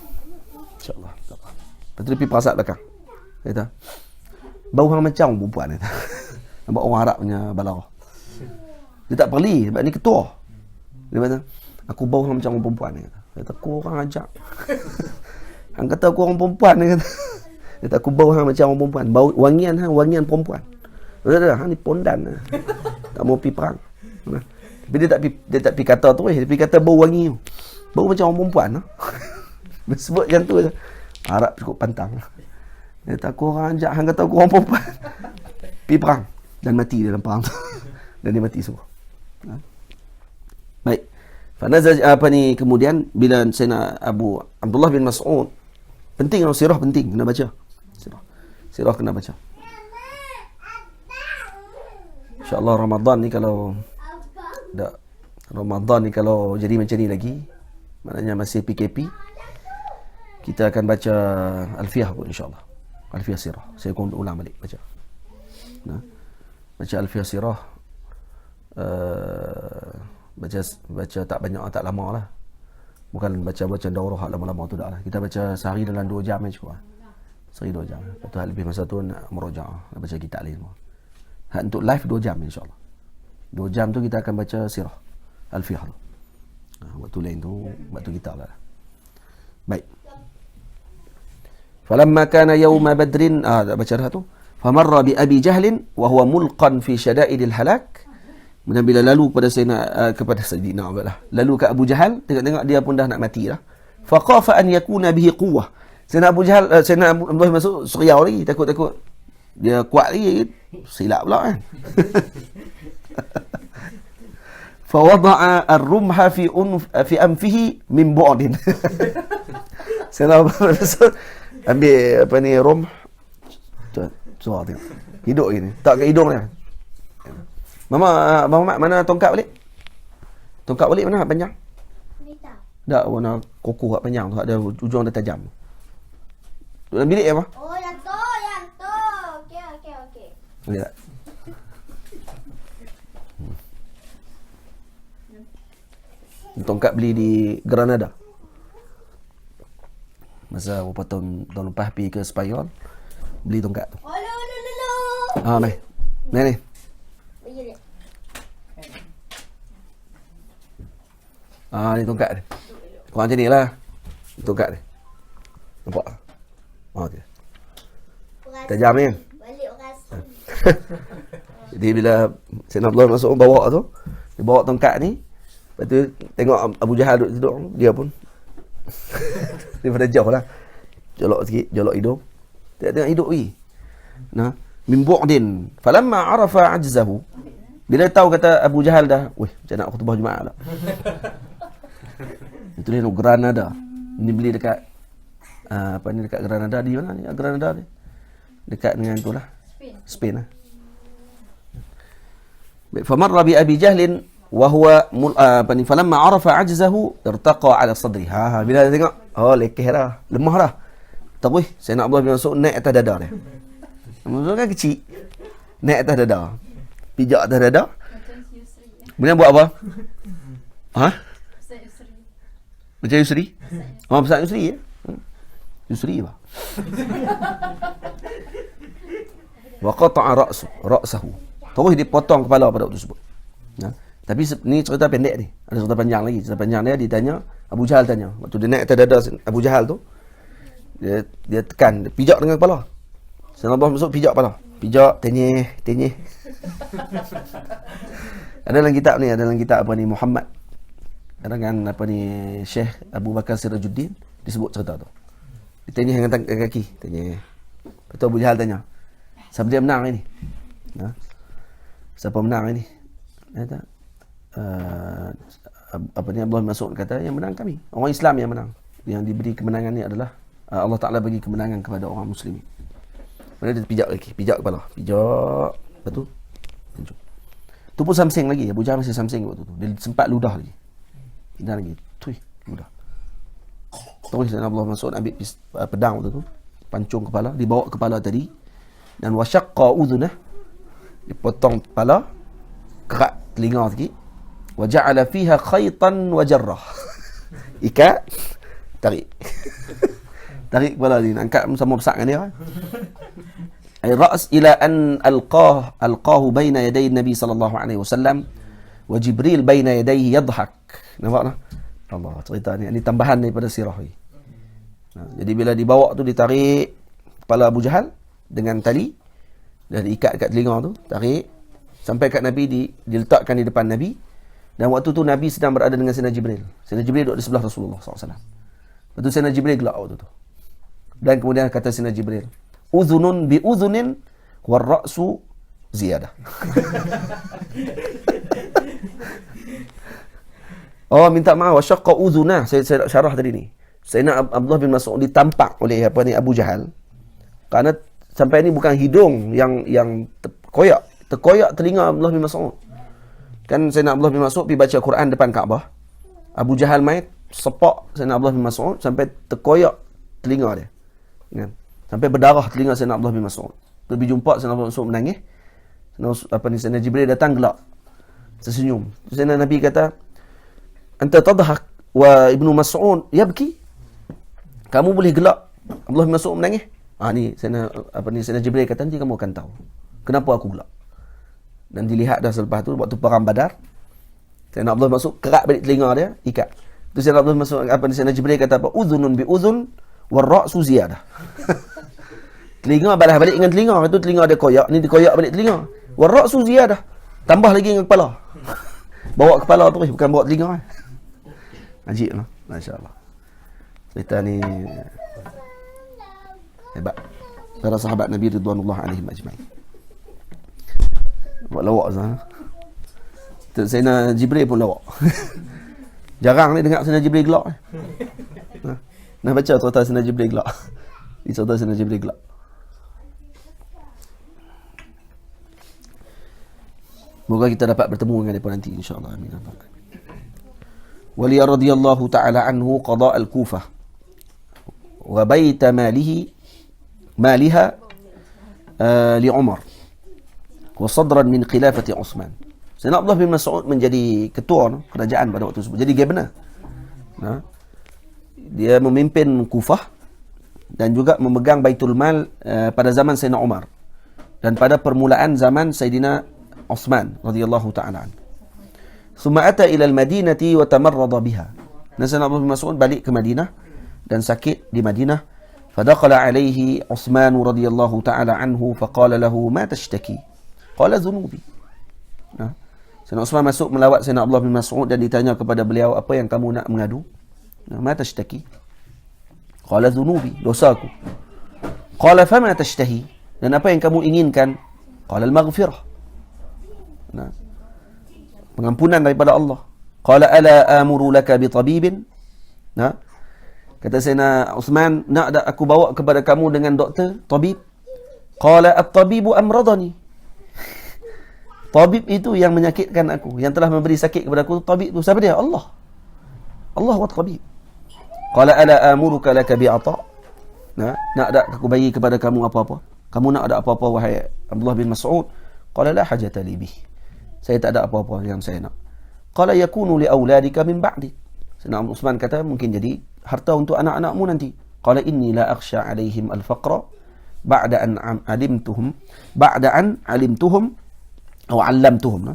InsyaAllah. Lepas tu dia pergi perasak belakang. Dia kata, bau hang macam perempuan ni. Nampak orang Arab punya balarah. Dia tak perli sebab ni ketua. Dia kata, aku bau hang macam orang perempuan ni. Dia kata, aku orang ajak. Hang kata aku orang perempuan ni kata. Dia kata, aku bau hang macam orang perempuan. Bau wangian perempuan. Dia kata, hang ni pondan. Tak mau pergi perang. Tapi dia tak pergi kata tu. Dia pergi kata bau wangi tu. Bau macam orang perempuan. Dia sebut macam tu. Arab cukup pantang. Dia kata, aku orang ajak. Hang kata aku orang perempuan. Pergi perang. Dan mati dalam perang tu. Dan dia mati semua. Baik. Fanazaj kemudian bila Sayyidina Abdullah bin Mas'ud, penting sirah penting kena baca. Sirah kena baca. InsyaAllah Ramadan ni kalau jadi macam ni lagi, maknanya masih PKP, kita akan baca Alfiyah pun insyaAllah. Alfiyah sirah. Saya akan ulang balik baca. Baca Alfiyah sirah. Baca tak banyak, tak lama lah. Bukan baca daurah lama-lama tu dah lah. Kita baca sehari dalam 2 jam je cukup lah. Sehari 2 jam. Lepas tu lebih masa tu nak meroja'ah, nak baca kitab lain semua. Untuk live 2 jam insyaAllah. 2 jam tu kita akan baca sirah Alfiyah tu. Waktu lain tu waktu kitab lah. Baik. Falamma kana yawma badrin, tak baca dah tu. Famarra bi Abi Jahlin wa huwa mulqan fi syada'idil halak. Kemudian bila lalu kepada Sayyidina Abdullah, lalu ke Abu Jahal, tengok-tengok dia pun dah nak mati dah. Faqafa an yakuna bihi quwwah. Sayyidina Abu Jahal, Sayyidina Abdullah masuk seriau lagi, takut dia kuat lagi, silap pula kan. Fa wada'a ar-rumha fi anfihi min bu'din. Sayyidina Abdullah ambil rumh. Tu tengok. Hidup gini, tak ke hidung dia. Mama mana tongkat balik? Tongkat balik mana panjang? Tak, warna kuku kat panjang tu, ada ujung dia tajam. Dalam bilik apa? Oh, yang tu. Okey. Boleh tak? Tongkat beli di Granada. Masa berapa tahun lepas pergi ke Spanyol, beli tongkat tu. Mari. Ni. Ni tongkat dia. Kurang macam ni lah. Tongkat dia. Nampak? Dia. Tajam ni kan? Jadi bila Sayyidina Abdullah bin Mas'ud bawa tu, dia bawa tongkat ni, lepas tu tengok Abu Jahal duduk, dia pun daripada jauh lah, jolok sikit, jolok hidung, tengok hidup ni. Nah, min bu'din falamma arafa ajzahu, bila tahu kata Abu Jahal dah, weh, macam nak khutbah Jumaat lah. Itu dia Granada. Ni beli dekat dekat Granada, di mana ni? Granada ni. Dekat dengan tu lah. Spain lah. Famarra bi Abi Jahlin wa huwa falamma arafa ajzahu irtaqa ala sadri. Bila dia tengok, lekeh dah, lemah dah. Terus Sayyidina Abdullah bin Mas'ud naik atas dada dia. Mas'ud kan kecil. Naik atas dada. Pijak atas dada. Kemudian buat apa? Macam Yusri? Pasal Yusri ya? Yusri apa? Wa qata'a ra'sahu. Terus dia potong kepala pada waktu tersebut. Tapi ni cerita pendek ni. Ada cerita panjang lagi. Cerita panjang dia ditanya, Abu Jahal tanya. Waktu dia naik atas dada Abu Jahal tu, dia tekan, dia pijak dengan kepala. Sayyidina Abdullah masuk pijak kepala. Pijak, tenyeh. Ada dalam kitab apa ni, Muhammad. Dengan Syekh Abu Bakar Sirajuddin disebut cerita tu. Dia tenyeh dengan kaki, tenyeh. Lepas tu Abu Jahal tanya, siapa dia menang ini? Siapa menang ini? Kata, Abdullah bin Mas'ud kata, yang menang kami. Orang Islam yang menang. Yang diberi kemenangan ni adalah Allah Ta'ala bagi kemenangan kepada orang Muslimin. Kemudian dia pijak lagi, pijak kepala. Pijak. Lepas tu, tunjuk. Tu pun samsing lagi. Abu Jahal masih samsing waktu tu. Dia sempat ludah lagi. Dan lagi, ludah. Terus Abdullah bin Mas'ud ambil pedang waktu tu. Pancung kepala. Dibawa kepala tadi. Dan wasyaqqa udhunah. Dipotong kepala. Kerat telinga sikit. Wa ja'ala fiha khaytan wa jarrah. Ikat, tarik. Tarik kepala ni, angkat sama besar dengan dia. Ay ra's ila an alqahu baina yaday Nabi sallallahu alaihi wasallam wa Jibril baina yadayhi yadhhak. Nampak tak? Allah, cerita ni tambahan daripada sirah ni. Jadi bila dibawa tu ditarik kepala Abu Jahal dengan tali dan diikat dekat telinga tu, tarik sampai kat Nabi, diletakkan di depan Nabi. Dan waktu tu Nabi sedang berada dengan Sayyidina Jibril. Sayyidina Jibril duduk di sebelah Rasulullah SAW. Lepas tu Sayyidina Jibril gelak waktu tu. Dan kemudian kata Sayyidina Jibril, udhunun bi udhunin war ra'su ziyadah. Minta maaf, wasyaqqa udhunah. Saya syarah tadi ni. Sayyidina Abdullah bin Mas'ud ditampak oleh Abu Jahal. Kerana sampai ni bukan hidung yang terkoyak telinga Abdullah bin Mas'ud. Kan Sayyidina Abdullah bin Mas'ud pergi baca Quran depan Kaabah. Abu Jahal main sepak Sayyidina Abdullah bin Mas'ud sampai terkoyak telinga dia. Kan? Sampai berdarah telinga Sayyidina Abdullah bin Mas'ud. Pergi jumpa Sayyidina Abdullah bin Mas'ud menangis. Sayyidina Jibril datang gelak. Tersenyum. Sayyidina Nabi kata, "Anta tadhak wa Ibnu Mas'ud yabki." Kamu boleh gelak, Abdullah bin Mas'ud menangis. Ni Sayyidina Jibril kata, nanti kamu akan tahu kenapa aku gelak. Dan dilihat dah selepas tu, waktu perang Badar, Sayyidina Abdullah masuk, kerat balik telinga dia, ikat. Tu Sayyidina Abdullah masuk, Sayyidina Jibril kata apa? Udhunun bi udhun, warra'su ziyadah. Telinga balas balik dengan telinga. Lepas tu telinga dia koyak, ni dia koyak balik telinga. Warra'su ziyadah. Tambah lagi dengan kepala. Bawa kepala terus, bukan bawa telinga. Ajib lah. Masya Allah. Cerita ni hebat. Para sahabat Nabi Ridwanullah alaihim ajma'in. Buat lawak sana. Sayyidina Jibril pun lawak. Jarang ni dengar Sayyidina Jibril gelak. Nak baca cerita Sayyidina Jibril gelak. Ini cerita Sayyidina Jibril gelak. Semoga kita dapat bertemu dengan mereka nanti insya-Allah. Amin. Wali radhiyallahu ta'ala anhu qada al-Kufah wa bait maliha li Umar وصدرا من خلافة عثمان. Sayyidina Abdullah bin Mas'ud menjadi ketua kerajaan pada waktu tersebut. Jadi governor. Dia memimpin Kufah dan juga memegang Baitul Mal pada zaman Sayyidina Umar dan pada permulaan zaman Sayyidina Uthman radhiyallahu ta'ala. Thumma ata ila al-Madinati wa tamarrada biha. Sayyidina Abdullah bin Mas'ud balik ke Madinah dan sakit di Madinah. Fadakhala alaihi Uthman radhiyallahu ta'ala anhu faqala lahu ma tashtaki? Qala dhunubi. Sayyidina Uthman masuk melawat Sayyidina Abdullah bin Mas'ud dan ditanya kepada beliau, apa yang kamu nak mengadu? Ma tashtaki? Qala dhunubi, dosaku. Qala fama tashtahi? Dan apa yang kamu inginkan? Qala al-maghfirah. Pengampunan daripada Allah. Qala ala amuru laka bi tabibin? Kata Sayyidina Uthman, nak tak aku bawa kepada kamu dengan doktor, tabib? Qala at-tabibu amradani. Tabib itu yang menyakitkan aku, yang telah memberi sakit kepada aku. Tabib itu siapa dia? Allah. Allah wa tabib. Qala ala amuruka laka bi'ata? Nak tak aku bagi kepada kamu apa-apa? Kamu nak ada apa-apa wahai Abdullah bin Mas'ud? Qala la hajata li bih. Saya tak ada apa-apa yang saya nak. Qala yakunu li auladika min ba'di. Sayyidina Uthman kata mungkin jadi harta untuk anak-anakmu nanti. Qala inni la akhsha alaihim al-faqra ba'da an alimtuhum atau 'allamtuhum.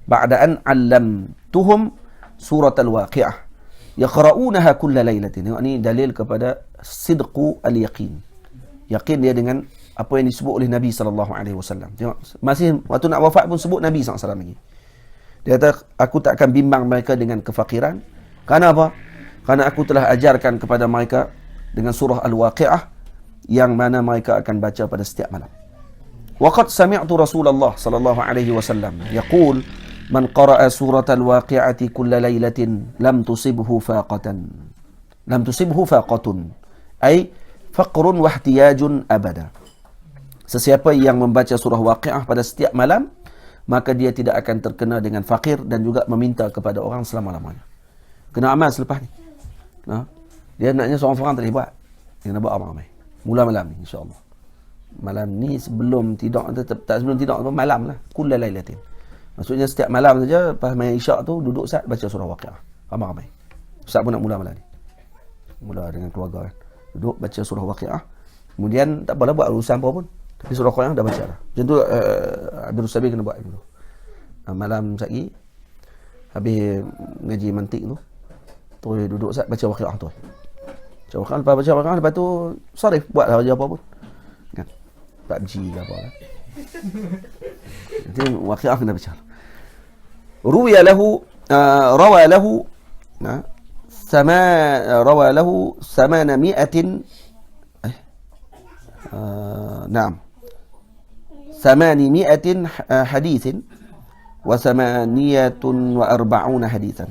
Ba'da an 'allamtuhum surat al-waqi'ah. Yaqra'unaha kulla lailatin. Ini dalil kepada sidqu al-yaqin. Yakin dia dengan apa yang disebut oleh Nabi SAW. Tengok, masih waktu nak wafat pun sebut Nabi SAW lagi. Dia kata, aku tak akan bimbang mereka dengan kefakiran. Kerana apa? Kerana aku telah ajarkan kepada mereka dengan surah Al-Waqi'ah yang mana mereka akan baca pada setiap malam. Waqad sami'tu Rasulullah SAW yaqul man qara'a surat al-waqi'ati kulla laylatin lam tusibhu faqatun ay faqrun wa ihtiyajun abada. Sesiapa yang membaca surah Waqi'ah pada setiap malam, maka dia tidak akan terkena dengan fakir dan juga meminta kepada orang selama-lamanya. Kena amal selepas ni. Dia naknya seorang-seorang tak boleh buat. Dia nak buat amal. Mula malam ni insya-Allah. Malam ni sebelum tidur, tak sebelum tidur, malam lah. Kulla laylatin. Maksudnya setiap malam saja pas main isyak tu duduk sat baca surah Waqi'ah. Ramai-ramai. Ustaz pun nak mula malam ni. Mula dengan keluarga kan. Duduk baca surah Waqi'ah. Kemudian tak apalah buat urusan apa pun. Tapi surah Waqi'ah dah baca dah. Macam tu Abdul Sabir kena buat dulu. Malam sagi habis ngaji mantik tu. Terus duduk sat baca Waqi'ah tu. Baca Waqi'ah, lepas baca Waqi'ah, lepas tu sarif buatlah apa pun. Kan. PUBG ke apa lah. Jadi Waqi'ah kena baca. Rawa lahu 800 hadithin wa 48 hadithan.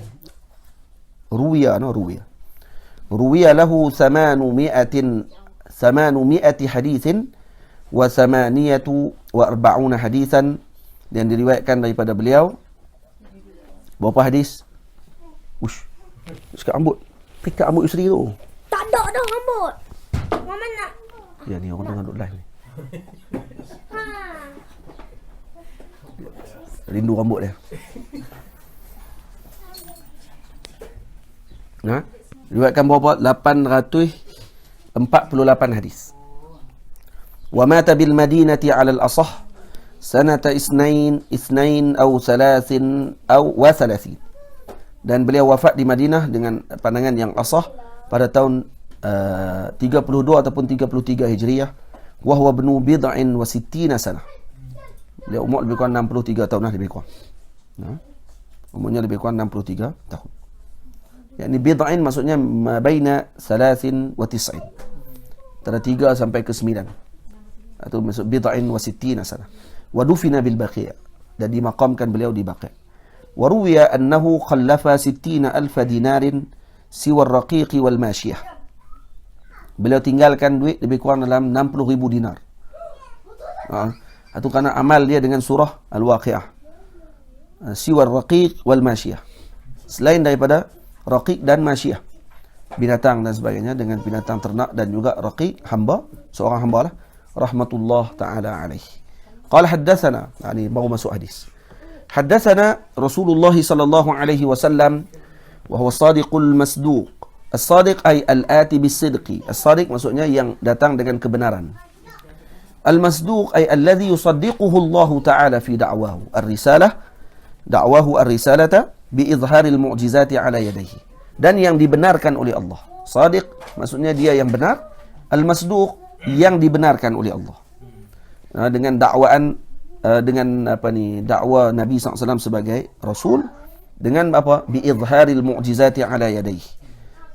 Ruwiya lahu 800 hadithin wa 48 hadithan. Dan diriwayatkan daripada beliau berapa hadis? Ush. Sekat rambut. Pikat rambut isteri tu. Tak ada dah rambut. Mama nak. Ya ni orang tengah duduk live ni. Rindu rambut dia. Diriwayatkan berapa? 848 hadis. Wa mata bil Madinati 'ala al-asah sanata isnain au thalathin au wa thalathin. Dan beliau wafat di Madinah dengan pandangan yang asah pada tahun 32 ataupun 33 Hijriah. Wa huwa ibnu bid'in wa sittina sanah. Beliau umur lebih kurang 63 tahun lah, lebih kurang. Umurnya lebih kurang 63 tahun. Yakni bid'in maksudnya baina 3 wa 9. Antara 3 sampai ke 9. Atau maksud bid'in wa sittina sanah. Wa dufina bil Baqi', dan dimaqamkan beliau di Baqi'. Wa ruwiya annahu khallafa 60,000 dinarin siwa ar-raqiq wal mashiyah. Beliau tinggalkan duit lebih kurang dalam 60,000 dinar. Itu kerana amal dia dengan surah Al-Waqi'ah. Siwa ar-raqiq wal mashiyah. Selain daripada raqiq dan mashiyah, binatang dan sebagainya, dengan binatang ternak dan juga raqiq, hamba, seorang hamba lah, rahmatullah ta'ala alaih. Qala haddathana, ini baru masuk hadis. Haddatsana Rasulullah sallallahu alaihi wasallam wa huwa as-sadiqul masduq. As-sadiq ay al-ati bis-sidqi. As-sadiq maksudnya yang datang dengan kebenaran. Al-masduq ay alladhi yusaddiquhu Allah Ta'ala fi da'wahu ar-risalah. Da'wahu ar-risalata bi izharil mu'jizati ala yadayhi. Dan yang dibenarkan oleh Allah. Sadiq maksudnya dia yang benar. Al-masduq yang dibenarkan oleh Allah. Dengan dakwaan dakwa Nabi SAW sebagai Rasul dengan apa? Bi izharil mu'jizati ala yadayhi.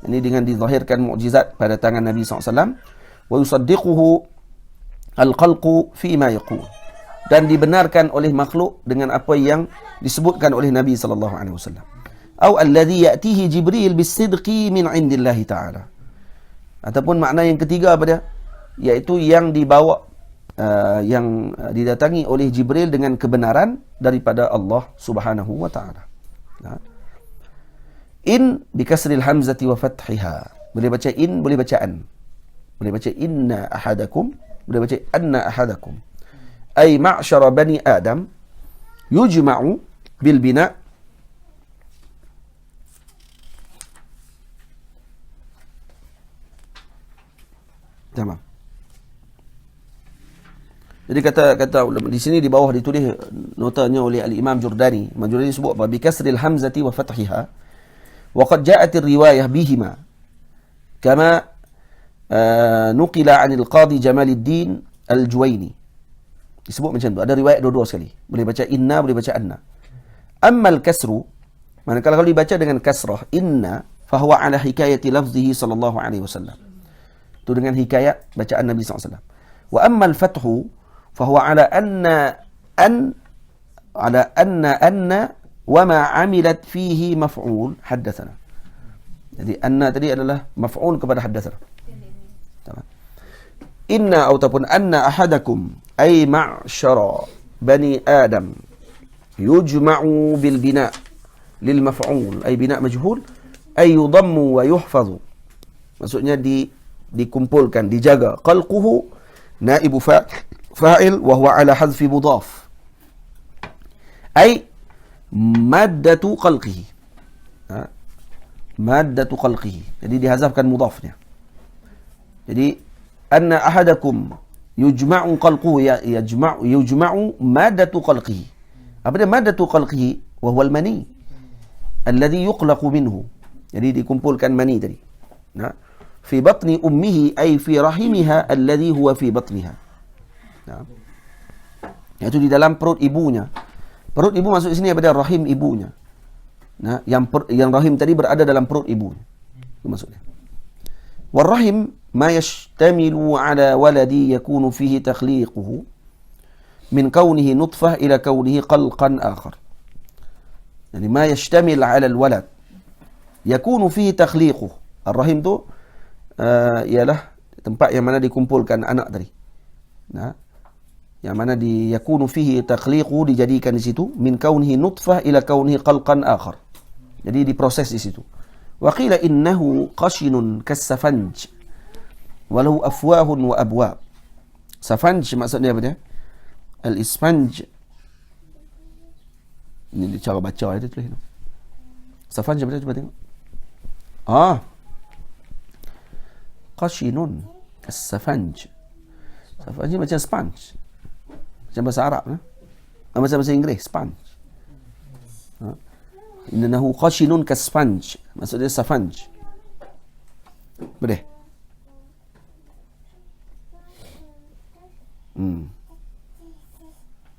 Ini dengan dizahirkan mukjizat pada tangan Nabi SAW. Wa yusaddiquhu al-khalqu fima yaqul. Dan dibenarkan oleh makhluk dengan apa yang disebutkan oleh Nabi SAW. Atau alladhi ya'tihi Jibril bis-sidqi min 'indillahi ta'ala. Ataupun makna yang ketiga apa dia? Iaitu yang dibawa yang didatangi oleh Jibril dengan kebenaran daripada Allah Subhanahu wa taala. In bikasril hamzati wa fathiha. Boleh baca in, boleh baca an. Boleh baca inna ahadakum, boleh baca anna ahadakum. Ay ma'syara bani Adam yujma'u bil bina' tamam. Jadi kata di sini di bawah ditulis notanya oleh Al-Imam Jurdani. Imam Jurdani sebut apa? Bi kasril hamzati wa fathiha. Wa qad ja'at ar-riwayah bihima. Kama nuqila 'an al-Qadi Jamaluddin Al-Juwaini. Disebut macam tu. Ada riwayat dua-dua sekali. Boleh baca inna, boleh baca anna. Amma al-kasru, manakala kalau dibaca dengan kasrah inna, fahuwa 'ala hikayati lafzihi sallallahu alaihi wasallam. Itu dengan hikayat bacaan Nabi sallallahu alaihi wasallam. Wa amma al-fathu فهو على أن وما عملت فيه مفعول حدثنا. Jadi anna tadi adalah maf'ul kepada haddatsana. Tamam. Inna ataupun anna ahadakum ay ma'syara bani Adam yujma'u bil bina' lil maf'ul ay bina' majhul ay yudammu wa yuhfazu. Maksudnya dikumpulkan, dijaga. Qalquhu naibu fa'il wa huwa ala hadfi mudhaf ay maddatu khalqihi. Maddatu khalqihi, jadi dihazafkan mudhafnya. Jadi anna ahadakum yujma'u khalquhu yujma'u maddatu khalqihi. Apa dia maddatu khalqihi? Wa huwa al-mani alladhi yuqlaqu minhu. Jadi dikumpulkan mani tadi. Fi batni ummihi ay fi rahimiha alladhi huwa fi batniha. Itu di dalam perut ibunya. Perut ibu masuk di sini pada rahim ibunya. Yang rahim tadi berada dalam perut ibunya. Itu maksudnya. Warrahim ma yashtamilu ala waladi yakunu fihi takhliquhu min kaunihi nutfah ila kaunihi qalqan akhar. Yani ma yashtamil ala alwalad yakunu fihi takhliquhu. Ar-rahim tu ialah tempat yang mana dikumpulkan anak tadi. Yang mana yakunu fihi takhliqu, dijadikan di situ, min kaunihi nutfah ila kaunihi qalqan akhar. Jadi diproses di situ. Wa qila innahu qashinun kas-safanj walau afwahun wa abwab. Safanj maksudnya apa dia? Al-isfanj. Ini cara baca itu tulis. Safanj apa dia? Cuba tengok. Qashinun kas-safanj. Safanj macam sponge. Macam bahasa Arab, macam bahasa Inggeris, sponge. Innahu qashinun kas-sponge. Maksudnya safanj. Boleh?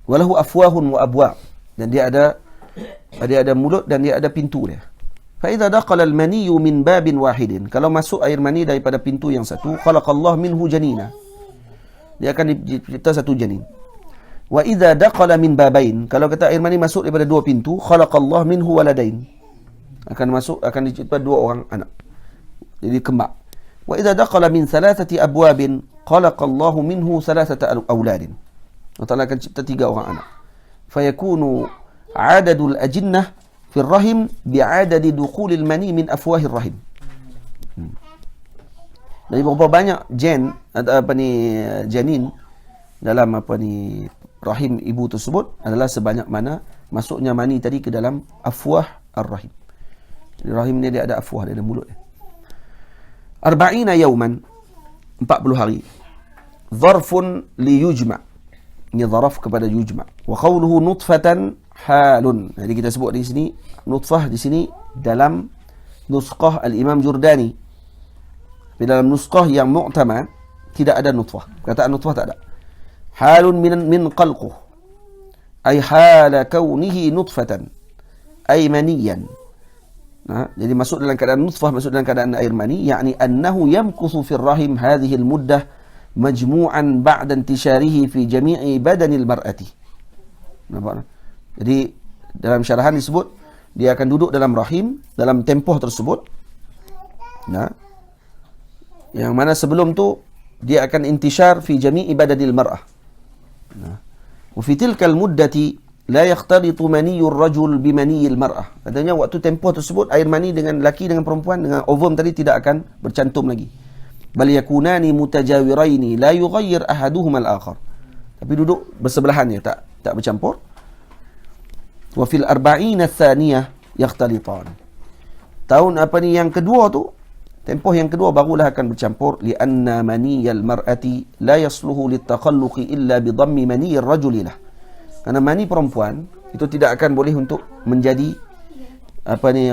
Walahu afwahun wa abwab. Dan dia ada mulut dan dia ada pintu dia. Fa idza daqala al-maniyyu min babin wahidin. Kalau masuk air mani daripada pintu yang satu, khalaqallahu minhu janina. Dia akan dicipta satu janin. Wa idza daqala min babain, kalau kata air mani masuk daripada dua pintu, khalaqallahu minhu waladain. Akan dicipta dua orang anak. Jadi kembar. Wa idza daqala min thalathati abwabin, khalaqallahu minhu thalathata auladin. Allah Ta'ala akan cipta tiga orang anak. Fayakunu adadul ajinnah fi rahim bi'adadi dukhulil mani min afwahir rahim. Jadi berapa banyak janin dalam rahim ibu tersebut adalah sebanyak mana masuknya mani tadi ke dalam afwah ar-rahim. Jadi rahim ni dia ada afwah, dia ada mulut dia. 40 yawman, 40 hari. Zarfun li yujma'. Ini zaraf kepada yujma'. Wa qawluhu nutfatan halun. Jadi kita sebut di sini nutfah di sini dalam nusqah al-Imam Jurdani. Di dalam nusqah yang mu'tamad tidak ada nutfah. Kataan nutfah tak ada. Halun min qalquh. Ay hala kaunihi nutfatan. Ay maniyan. Nah, jadi masuk dalam keadaan nutfah, masuk dalam keadaan air mani, yakni annahu yamkuthu fil rahim hadhihi al-muddah majmu'an ba'da intisharihi fi jami'i badanil mar'ati. Nampak? Jadi dalam syarahan disebut dia akan duduk dalam rahim dalam tempoh tersebut. Nah, yang mana sebelum tu dia akan intishar fi jami'i badanil mar'ah. Nah, wa fi tilka al-muddati la yakhtalitu maniyur rajul bi maniyil mar'ah. Katanya waktu tempoh tersebut air mani dengan lelaki dengan perempuan dengan ovum tadi tidak akan bercantum lagi. Bal yakunani mutajawiraini la yughayyir ahaduhuma al-akhar. Tapi duduk bersebelahan ya, tak bercampur. Wa fil 40 ats-tsaniyah yakhtalitan. Tahun apa ni yang kedua tu, tempoh yang kedua barulah akan bercampur, li anna maniyal mar'ati la yasluhu litakhalluqi illa bi dhammi maniyir rajuli lah. Karena mani perempuan itu tidak akan boleh untuk menjadi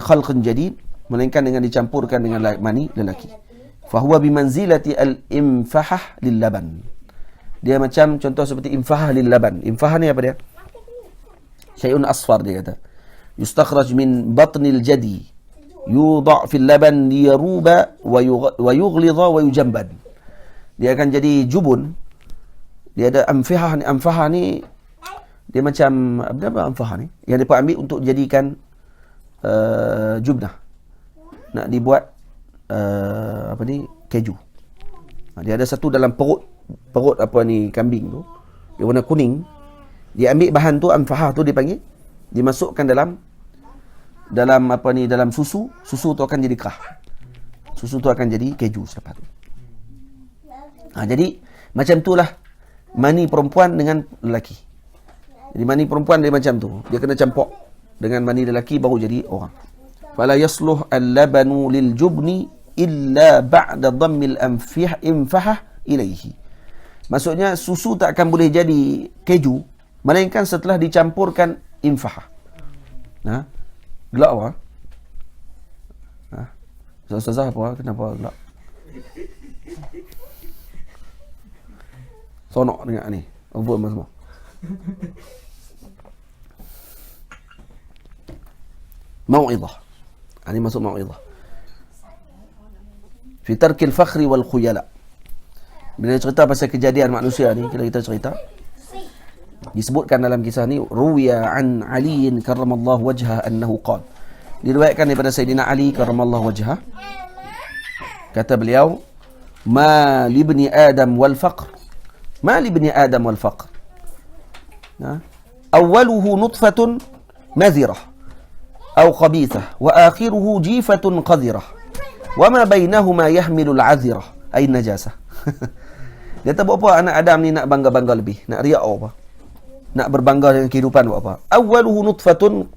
khalqun jadid, melainkan dengan dicampurkan dengan mani lelaki. Fahuwa bimanzilati al-infahah lil laban. Dia macam contoh seperti infahah lil laban. Infahah ni apa dia? Syai'un asfar dia kata. Yustakhraj min batnil jadi. Yudha' fil laban liyaruba wa yughlidha wa yujambad. Dia akan jadi jubun. Dia ada amfahah ni dia macam apa amfahah ni yang dia ambil untuk jadikan jubnah, nak dibuat keju. Dia ada satu dalam perut kambing tu, dia warna kuning. Dia ambil bahan tu, amfahah tu dipanggil, dimasukkan dalam susu tu akan jadi kerah, susu tu akan jadi keju selepas tu. Jadi macam itulah mani perempuan dengan lelaki. Jadi mani perempuan dia macam tu. Dia kena campur dengan mani lelaki baru jadi orang. Fala yasluh al-labanu lil jubni illa ba'da dhammil infahah ilaihi. Maksudnya susu tak akan boleh jadi keju melainkan setelah dicampurkan infahah. Nah, gelak apa? Ustazah apa? Kenapa gelak? Sonok dengar ni. Apa semua? Mau'izah. Ini masuk mau'izah. Fi tarkil fakhri wal khuyala. Bila cerita pasal kejadian manusia ni, kita cerita, disebutkan dalam kisah ni, ruwiya an Ali karramallahu wajhah annahu qala. Diriwayatkan daripada Sayyidina Ali karramallahu wajhah, kata beliau, ma libni Adam wal faqr. Ma libni Adam wal faqr. Awwaluhu nutfatun madhirah أو خبيثة وآخره جيفة قذرة وما بينهما يحمل العذرة أي النجاسة. Dia tak buat apa anak Adam ni nak bangga-bangga lebih, nak riak apa, nak berbangga dengan kehidupan buat apa. Awwaluhu nutfatun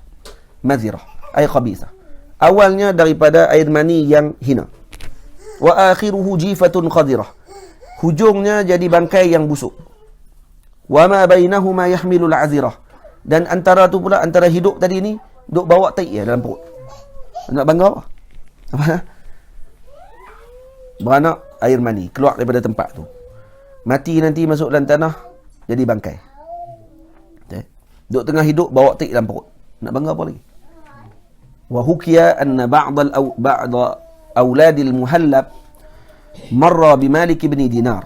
madhirah ay khabithah. Awalnya daripada air mani yang hina. Wa akhiruhu jifatun qadirah. Hujungnya jadi bangkai yang busuk. Wa ma bainahuma yahmilul azirah. Dan antara tu pula, antara hidup tadi ni duk bawa tai dalam perut. Nak bangga apa? Beranak air mani keluar daripada tempat tu. Mati nanti masuk dalam tanah jadi bangkai. Duk tengah hidup bawa tai dalam perut. Nak bangga apa lagi? Wa hukiya anna ba'd auladil muhallab marra bi Malik ibn Dinar.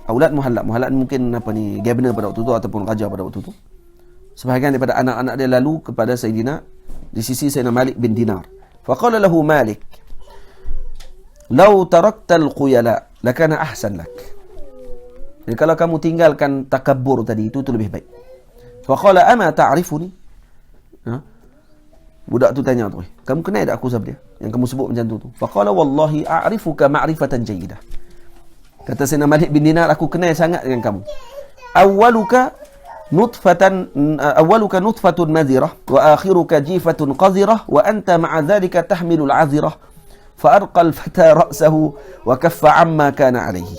Aulad muhallab mungkin governor pada waktu tu ataupun raja pada waktu tu. Sebahagian daripada anak-anak dia lalu kepada Sayyidina di sisi Sayyidina Malik bin Dinar. Faqala lahu Malik, "Lau tarakta al-khuyala lakana ahsan lak." Jadi kalau kamu tinggalkan takabbur tadi itu lebih baik. Faqala ama ta'rifuni? Budak tu tanya tu, "Kamu kenal tak aku siapa dia? Yang kamu sebut macam tu." Faqala wallahi a'rifuka ma'rifatan jayyidah. Kata Sayyidina Malik bin Dinar, aku kenal sangat dengan kamu. Awwaluka nutfatan awwaluka nutfatun madhirah wa akhiruka jifatun qadhirah wa anta ma'a dhalika tahmilul 'azirah fa arqal fata ra'sahu wa kaffa 'amma kana 'alayhi.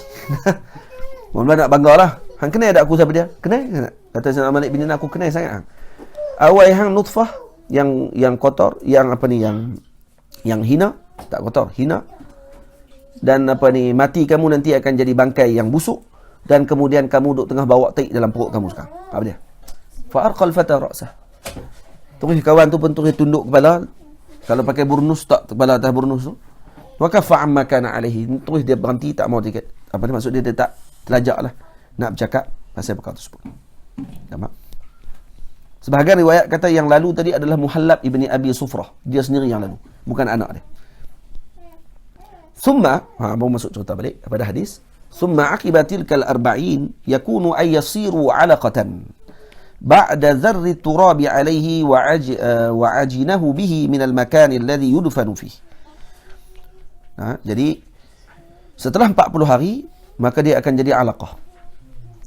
Mula nak banggalah. Hang kenal tak aku siapa dia? Kenal? Kata Sayyidina Malik bin Dinar, aku kenal sangat hang. Awal hang nutfah yang kotor, yang apa ni, yang hina, tak kotor, hina. Dan apa ni, mati kamu nanti akan jadi bangkai yang busuk, dan kemudian kamu duduk tengah bawa tai dalam perut kamu sekarang. Apa dia? Fa arqal fata ra'sah. Terus kawan tu pun terus tunduk kepala. Kalau pakai burnus, tak kepala atas burnus tu. Wa kafa amma kana alaihi. Terus dia berhenti, tak mau tiket. Apa ni maksud dia? Dia tak telajak lah nak bercakap pasal perkara tersebut. Tamam. Sebahagian riwayat kata yang lalu tadi adalah Muhallab ibni Abi Sufrah. Dia sendiri yang lalu, bukan anak dia. Summa, baru masuk cerita balik pada hadis. Summa aqiba tilkal arba'in yakunu ay yasiru 'alaqatan ba'da dharri turabi 'alayhi wa ajinahu bihi min al-makan alladhi yudfanu fihi. Jadi setelah 40 hari maka dia akan jadi alaqah.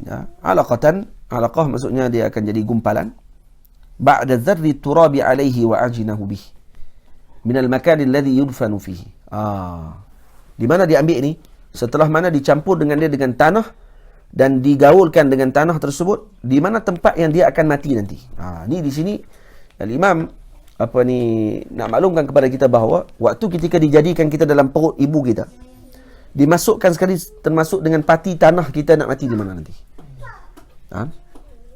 Ya, alaqatan, alaqah maksudnya dia akan jadi gumpalan. Ba'da dharri turabi 'alayhi wa ajinahu bihi min al-makan alladhi yudfanu fihi. Di mana dia ambil ni? Setelah mana dicampur dengan dia dengan tanah dan digaulkan dengan tanah tersebut, di mana tempat yang dia akan mati nanti. Ni di sini Al-Imam apa ni nak maklumkan kepada kita bahawa waktu ketika dijadikan kita dalam perut ibu kita, dimasukkan sekali termasuk dengan pati tanah kita nak mati di mana nanti.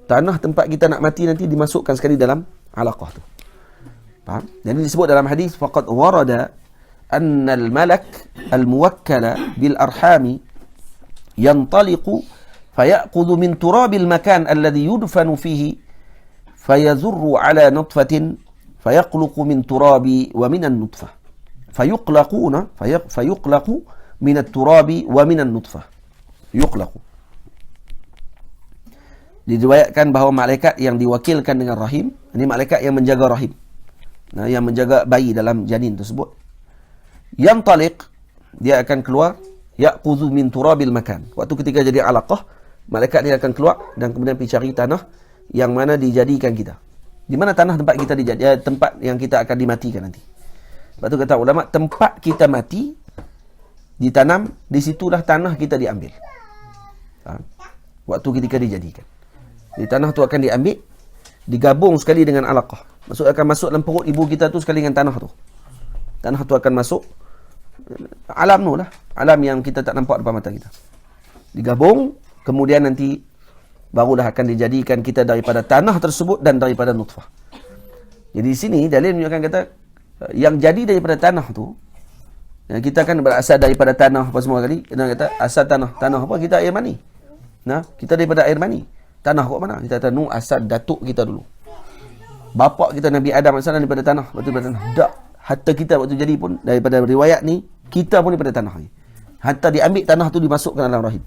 Tanah tempat kita nak mati nanti dimasukkan sekali dalam alaqah tu. Faham? Jadi disebut dalam hadis faqad warada أن الملك الموكل بالأرحام ينطلق فيأخذ من تراب المكان الذي يدفن فيه فيزر على نطفة فيقلق من تراب ومن النطفة فيقلق من التراب ومن النطفة يقلق. Diriwayatkan bahawa malaikat yang diwakilkan dengan rahim, ini malaikat yang menjaga rahim, yang menjaga bayi dalam janin tersebut, yang taliq, dia akan keluar, ya'khudhu min turabil makan. Waktu ketika jadi alaqah, malaikat dia akan keluar dan kemudian pergi cari tanah yang mana dijadikan kita. Di mana tanah tempat kita tempat yang kita akan dimatikan nanti. Sebab tu kata ulama, tempat kita mati ditanam, di situlah tanah kita diambil. Waktu ketika dijadikan. Di tanah tu akan diambil, digabung sekali dengan alaqah. Akan masuk dalam perut ibu kita tu sekali dengan tanah tu. Tanah tu akan masuk alam tu lah, alam yang kita tak nampak depan mata kita, digabung, kemudian nanti barulah akan dijadikan kita daripada tanah tersebut dan daripada nutfah. Jadi di sini dalil menunjukkan kata yang jadi daripada tanah tu, kita kan berasal daripada tanah apa semua kali. Kita kata asal tanah apa? Kita air mani. Kita daripada air mani. Tanah kat mana? Kita kata asal datuk kita dulu. Bapa kita Nabi Adam AS daripada tanah, betul daripada tanah. Tak. Hatta kita waktu jadi pun daripada riwayat ni, kita pun daripada tanah ni. Hatta diambil tanah tu dimasukkan dalam rahim.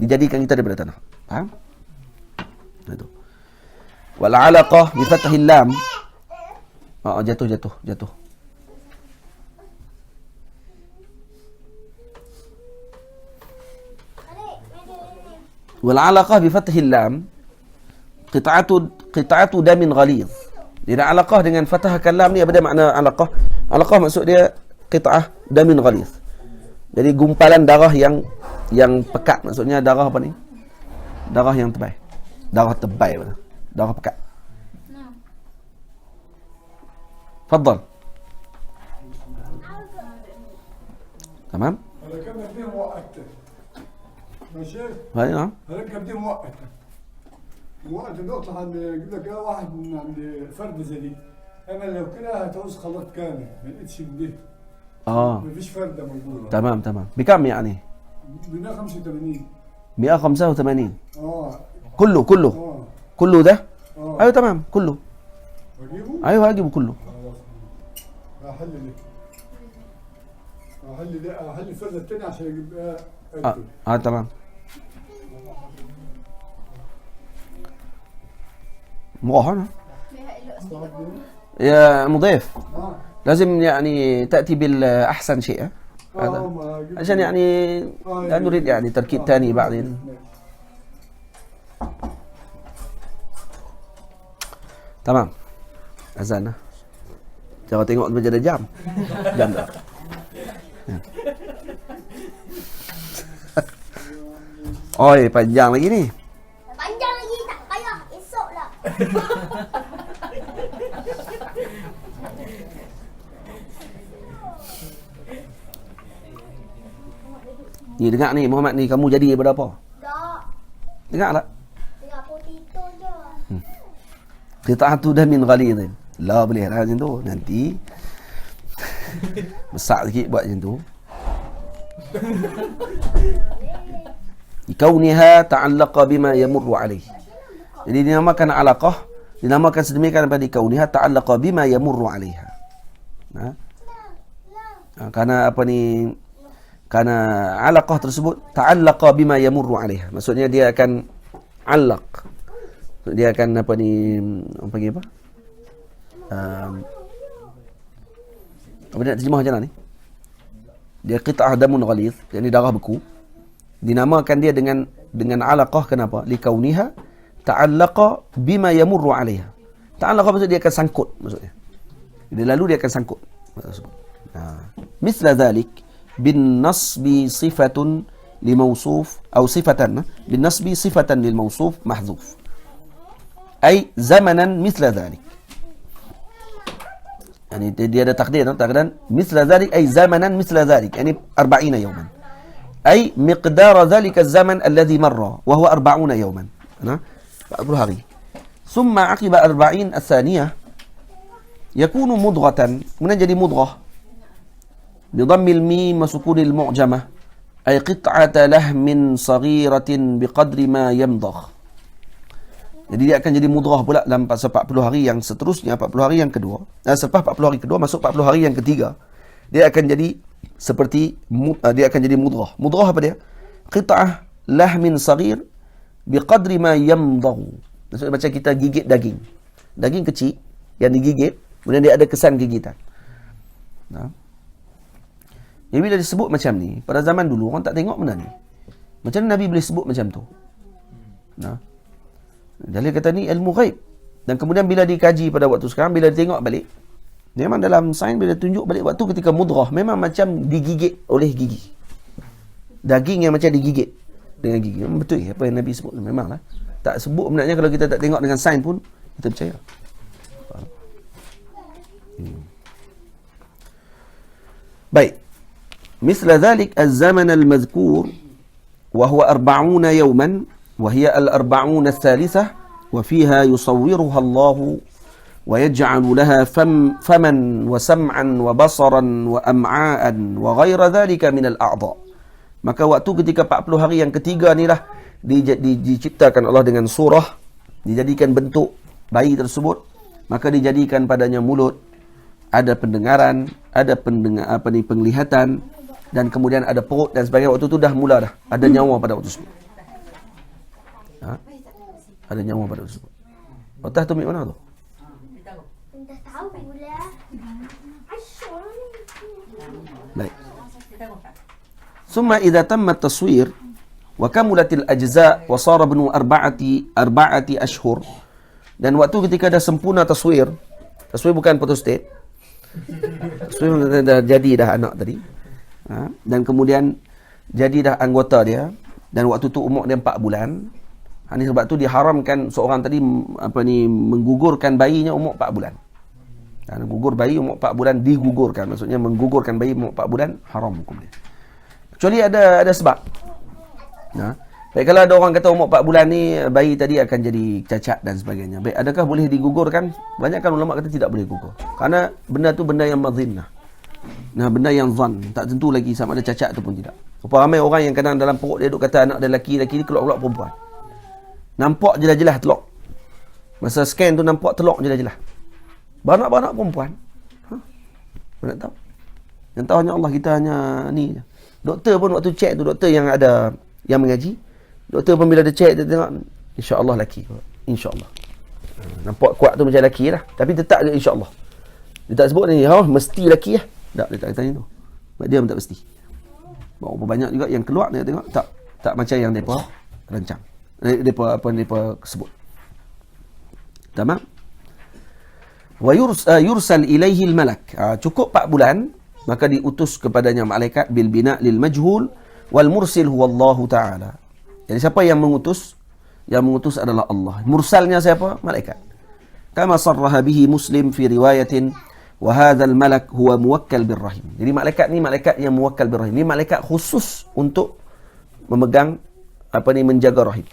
Dijadikan kita daripada tanah. Faham? Itu. Wal 'alaqah bi fathil lam. Jatuh. Wal 'alaqah bi fathil lam qita'atu damin ghalidh. Dia alaqah dengan fathah kalam ni, apa dia makna alaqah? Alaqah maksud dia qita'ah damin ghalidh. Jadi gumpalan darah yang pekat, maksudnya darah apa ni? Darah yang tebal. Darah tebal, darah pekat. Fadhal. Tamam? هذا كم مؤقت ماشي؟ هذا هذا كم مؤقت مؤقت نقطة عند يجيب لك واحد من عند فرد زي دي. أنا لو كده هتعوز خلاط كامل ما لقيتش من دي. مفيش فردة موجودة. تمام. بكم يعني؟ 185. 185. كله ده؟ أيوه تمام كله. أجيبه؟ أيوه هجيبه كله. أحل الفردة التانية عشان يجيب تمام. مؤخرا يا مضيف لازم يعني تأتي بالأحسن شيء هذا عشان يعني لا نريد يعني تركيب ثاني بعدين. Tamam. Azan lah. Jangan tengok macam ada jam. Jam tak. Ya. Oi, panjang lagi ni. Panjang lagi tak payah. Esok lah. Ni dengar ni Muhammad ni, kamu jadi daripada apa? Tak. Dengar tak? Tengok potato je. Qita'atu damin ghalidhin. La boleh lah macam tu. Nanti besar sikit buat macam tu. Kauniha ta'allaqa bima yamurru alaih. Jadi dinamakan alaqah, dinamakan sedemikian pada kauniha ta'allaqa bima yamurru alaiha. Karena apa ni, karena alaqah tersebut ta'allaqa bima yamurru alaiha. Maksudnya dia akan alaq. Dia akan apa ni, orang panggil apa? Apa nak terjemah macam mana ni? Dia qita'ah damun ghalidh, yakni darah beku. Dinamakan dia dengan alaqah, kenapa? Likauniha ta'allaqa bima yamurru 'alaiha. Ta'allaqa maksud dia akan sangkut, maksudnya. Dia lalu dia akan sangkut. Misla dhalik bin nasbi sifatun li mawsuf atau sifatan bin nasbi sifatan lil mawsuf mahdhuf. Ay zamanan misla dhalik. Yani dia ada takdiran misla dhalik ay zamanan misla dhalik, yani 40 yawman. أي مقدار ذلك الزمن الذي مر وهو 40 يوما 40 hari. ثم عقب 40 الثانية يكون مضغة، kemudian jadi mudghah بضم الميم وسكون المعجمة أي قطعة لحم صغيرة بقدر ما يمضغ. Jadi dia akan jadi mudghah pula dalam 40 hari yang seterusnya, 40 hari yang kedua. Selepas 40 hari kedua masuk 40 hari yang ketiga, dia akan jadi seperti dia akan jadi mudghah. Mudghah apa dia? Qita'ah lahmin saghir biqadri ma yamdaghu. Maksudnya macam kita gigit daging. Daging kecil yang digigit, kemudian dia ada kesan gigitan. Jadi bila disebut macam ni, pada zaman dulu orang tak tengok benda ni. Macam mana Nabi boleh sebut macam tu? Dalil kata ni ilmu ghaib. Dan kemudian bila dikaji pada waktu sekarang, bila ditengok balik, memang dalam sains bila tunjuk balik waktu ketika mudghah memang macam digigit oleh gigi. Daging yang macam digigit dengan gigi. Memang betul apa yang Nabi sebut, memanglah. Tak sebut sebenarnya, kalau kita tak tengok dengan sains pun kita percaya. Baik. Misla dhalik az-zaman al-madhkur wa huwa 40 yawman wa hiya al-40 ath-thalithah wa fiha yusawwiruha Allah ويجعل لها فما وسمعا وبصرا وأمعاء وغير ذلك من الأعضاء. Maka waktu ketika 40 hari yang ketiga ni lah diciptakan Allah dengan surah, dijadikan bentuk bayi tersebut, maka dijadikan padanya mulut, ada pendengaran, ada penglihatan, dan kemudian ada perut dan sebagainya. Waktu tu dah mula dah ada nyawa pada waktu tersebut. Ada nyawa pada waktu tersebut. Otak tu mana tu? Baik. ثم إذا تم التصوير وكملت الأجزاء وصار ابن أربعة أشهر. Dan waktu ketika dah sempurna taswir bukan photostat. Taswir dah jadi dah anak tadi. Dan kemudian jadi dah anggota dia, dan waktu tu umur dia 4 bulan. Ini sebab tu diharamkan seorang tadi menggugurkan bayinya umur 4 bulan. Gugur bayi umur 4 bulan digugurkan, maksudnya menggugurkan bayi umur 4 bulan haram hukum dia. Kecuali ada sebab. Baik, kalau ada orang kata umur 4 bulan ni bayi tadi akan jadi cacat dan sebagainya. Baik, adakah boleh digugurkan? Banyakkan ulama kata tidak boleh gugur. Karena benda tu benda yang madhinnah. Benda yang zan, tak tentu lagi sama ada cacat ataupun tidak. Berapa ramai orang yang kadang dalam perut dia duk kata anak dia lelaki ni keluar perempuan. Nampak jelas-jelas telok. Masa scan tu nampak telok jelas-jelas. Beranak-beranak perempuan. Apa nak tahu? Yang tahu hanya Allah, kita hanya ni je. Doktor pun waktu check tu, doktor yang ada, yang mengaji, doktor pun bila dia check, dia tengok insya-Allah lelaki. Insya-Allah. Nampak kuat tu macam lelaki lah. Tapi tetap dia insya-Allah. Dia tak sebut ni, mesti lelaki lah. Tak, dia tak kata tu. Dia pun tak mesti. Berapa banyak juga yang keluar dia tengok tak macam yang depa rancang. Depa sebut. Tamam? yursal ilaihi al-malak. Cukup 4 bulan, maka diutus kepadanya malaikat bil bina lil majhul wal mursil huwa Allah taala. Jadi siapa yang mengutus? Yang mengutus adalah Allah. Mursalnya siapa? Malaikat. Kama sarraha bihi Muslim fi riwayatin wa hadzal malak huwa muwakkal birrahim. Jadi malaikat ni malaikat yang muwakkal birrahim. Ini malaikat khusus untuk memegang menjaga rahim.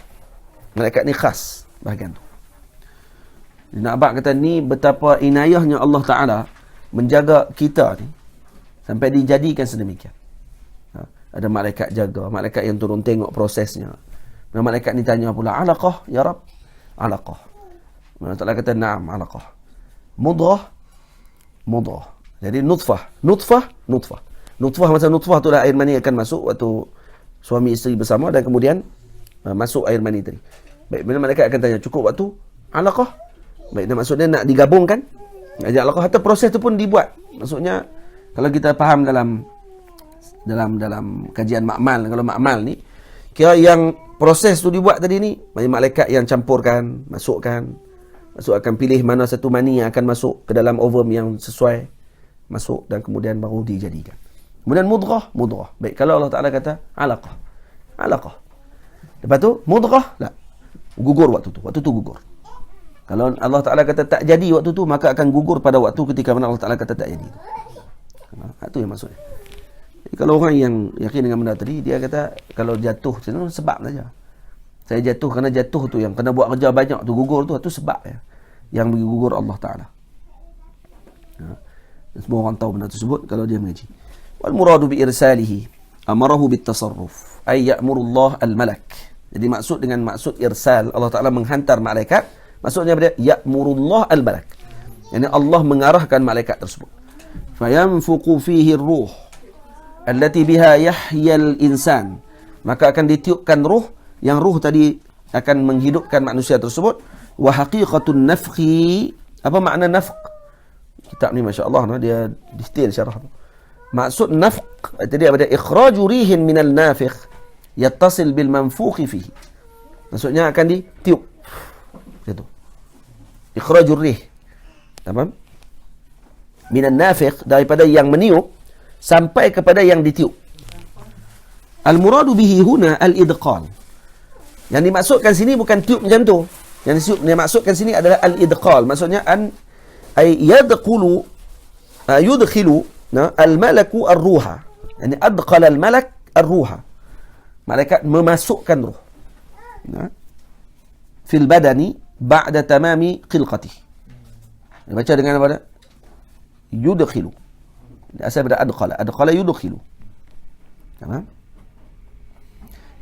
Malaikat ni khas bahagian tu. Nak abang kata ni betapa inayahnya Allah Ta'ala menjaga kita ni sampai dijadikan sedemikian. Ada malaikat jaga, malaikat yang turun tengok prosesnya. Dan malaikat ni tanya pula, alaqah ya Rab? Alaqah. Allah Ta'ala kata, na'am alaqah. Mudrah. Jadi nutfah. Nutfah macam nutfah tu dah air mani akan masuk waktu suami isteri bersama dan kemudian masuk air mani tadi. Baik, bila malaikat akan tanya, cukup waktu? Alaqah? Baik, maksudnya nak digabungkan. Ajak alaqah, hatta proses tu pun dibuat. Maksudnya, kalau kita faham dalam kajian makmal, kalau makmal ni, kira yang proses tu dibuat tadi ni, malaikat yang campurkan, masukkan, akan pilih mana satu mani yang akan masuk ke dalam ovum yang sesuai, masuk dan kemudian baru dijadikan. Kemudian mudrah. Baik, kalau Allah Ta'ala kata alaqah. Lepas tu, mudrah, tak. Gugur waktu tu gugur. Kalau Allah Ta'ala kata tak jadi waktu tu, maka akan gugur pada waktu ketika mana Allah Ta'ala kata tak jadi. Itu yang maksudnya. Jadi, kalau orang yang yakin dengan benda tadi, dia kata kalau jatuh, sebab saja. Saya jatuh kerana jatuh tu, yang kena buat kerja banyak tu, gugur tu, itu sebab ya. Yang bagi gugur Allah Ta'ala. Semua orang tahu benda tersebut kalau dia mengaji. Wal muradu bi irsalihi amarahu bit tasarruf ay ya'murullah al malak. Jadi maksud irsal, Allah Ta'ala menghantar malaikat, maksudnya dia ya'murullah al malak. Yani Allah mengarahkan malaikat tersebut. Fayanfuqu fihi ar-ruh allati biha yahya al-insan. Maka akan ditiupkan ruh, yang ruh tadi akan menghidupkan manusia tersebut. Wa haqiqatun nafkhi, apa makna nafq? Kitab ni masya-Allah dia detail syarah. Maksud nafq tadi apa dia? Ikhraju rihin minal nafikh yattasil bil manfukhi fihi. Maksudnya akan ditiup. Gitu. Ikhrajur rih. Apa? Minan nafikh, daripada yang meniup sampai kepada yang ditiup. Al-muradu bihi huna al-idqal. Yang dimaksudkan sini bukan tiup macam tu. Yang dimaksudkan sini adalah al-idqal. Maksudnya ay yadkhulu yudkhilu al-malaku ar-ruha. Yani adqala al-malak ar-ruha. Malaikat memasukkan ruh. Fil badani ba'da tamami khilqatih. Baca dengan apa? Yudkhilu. Asal pada adqala yudkhilu. Tamam?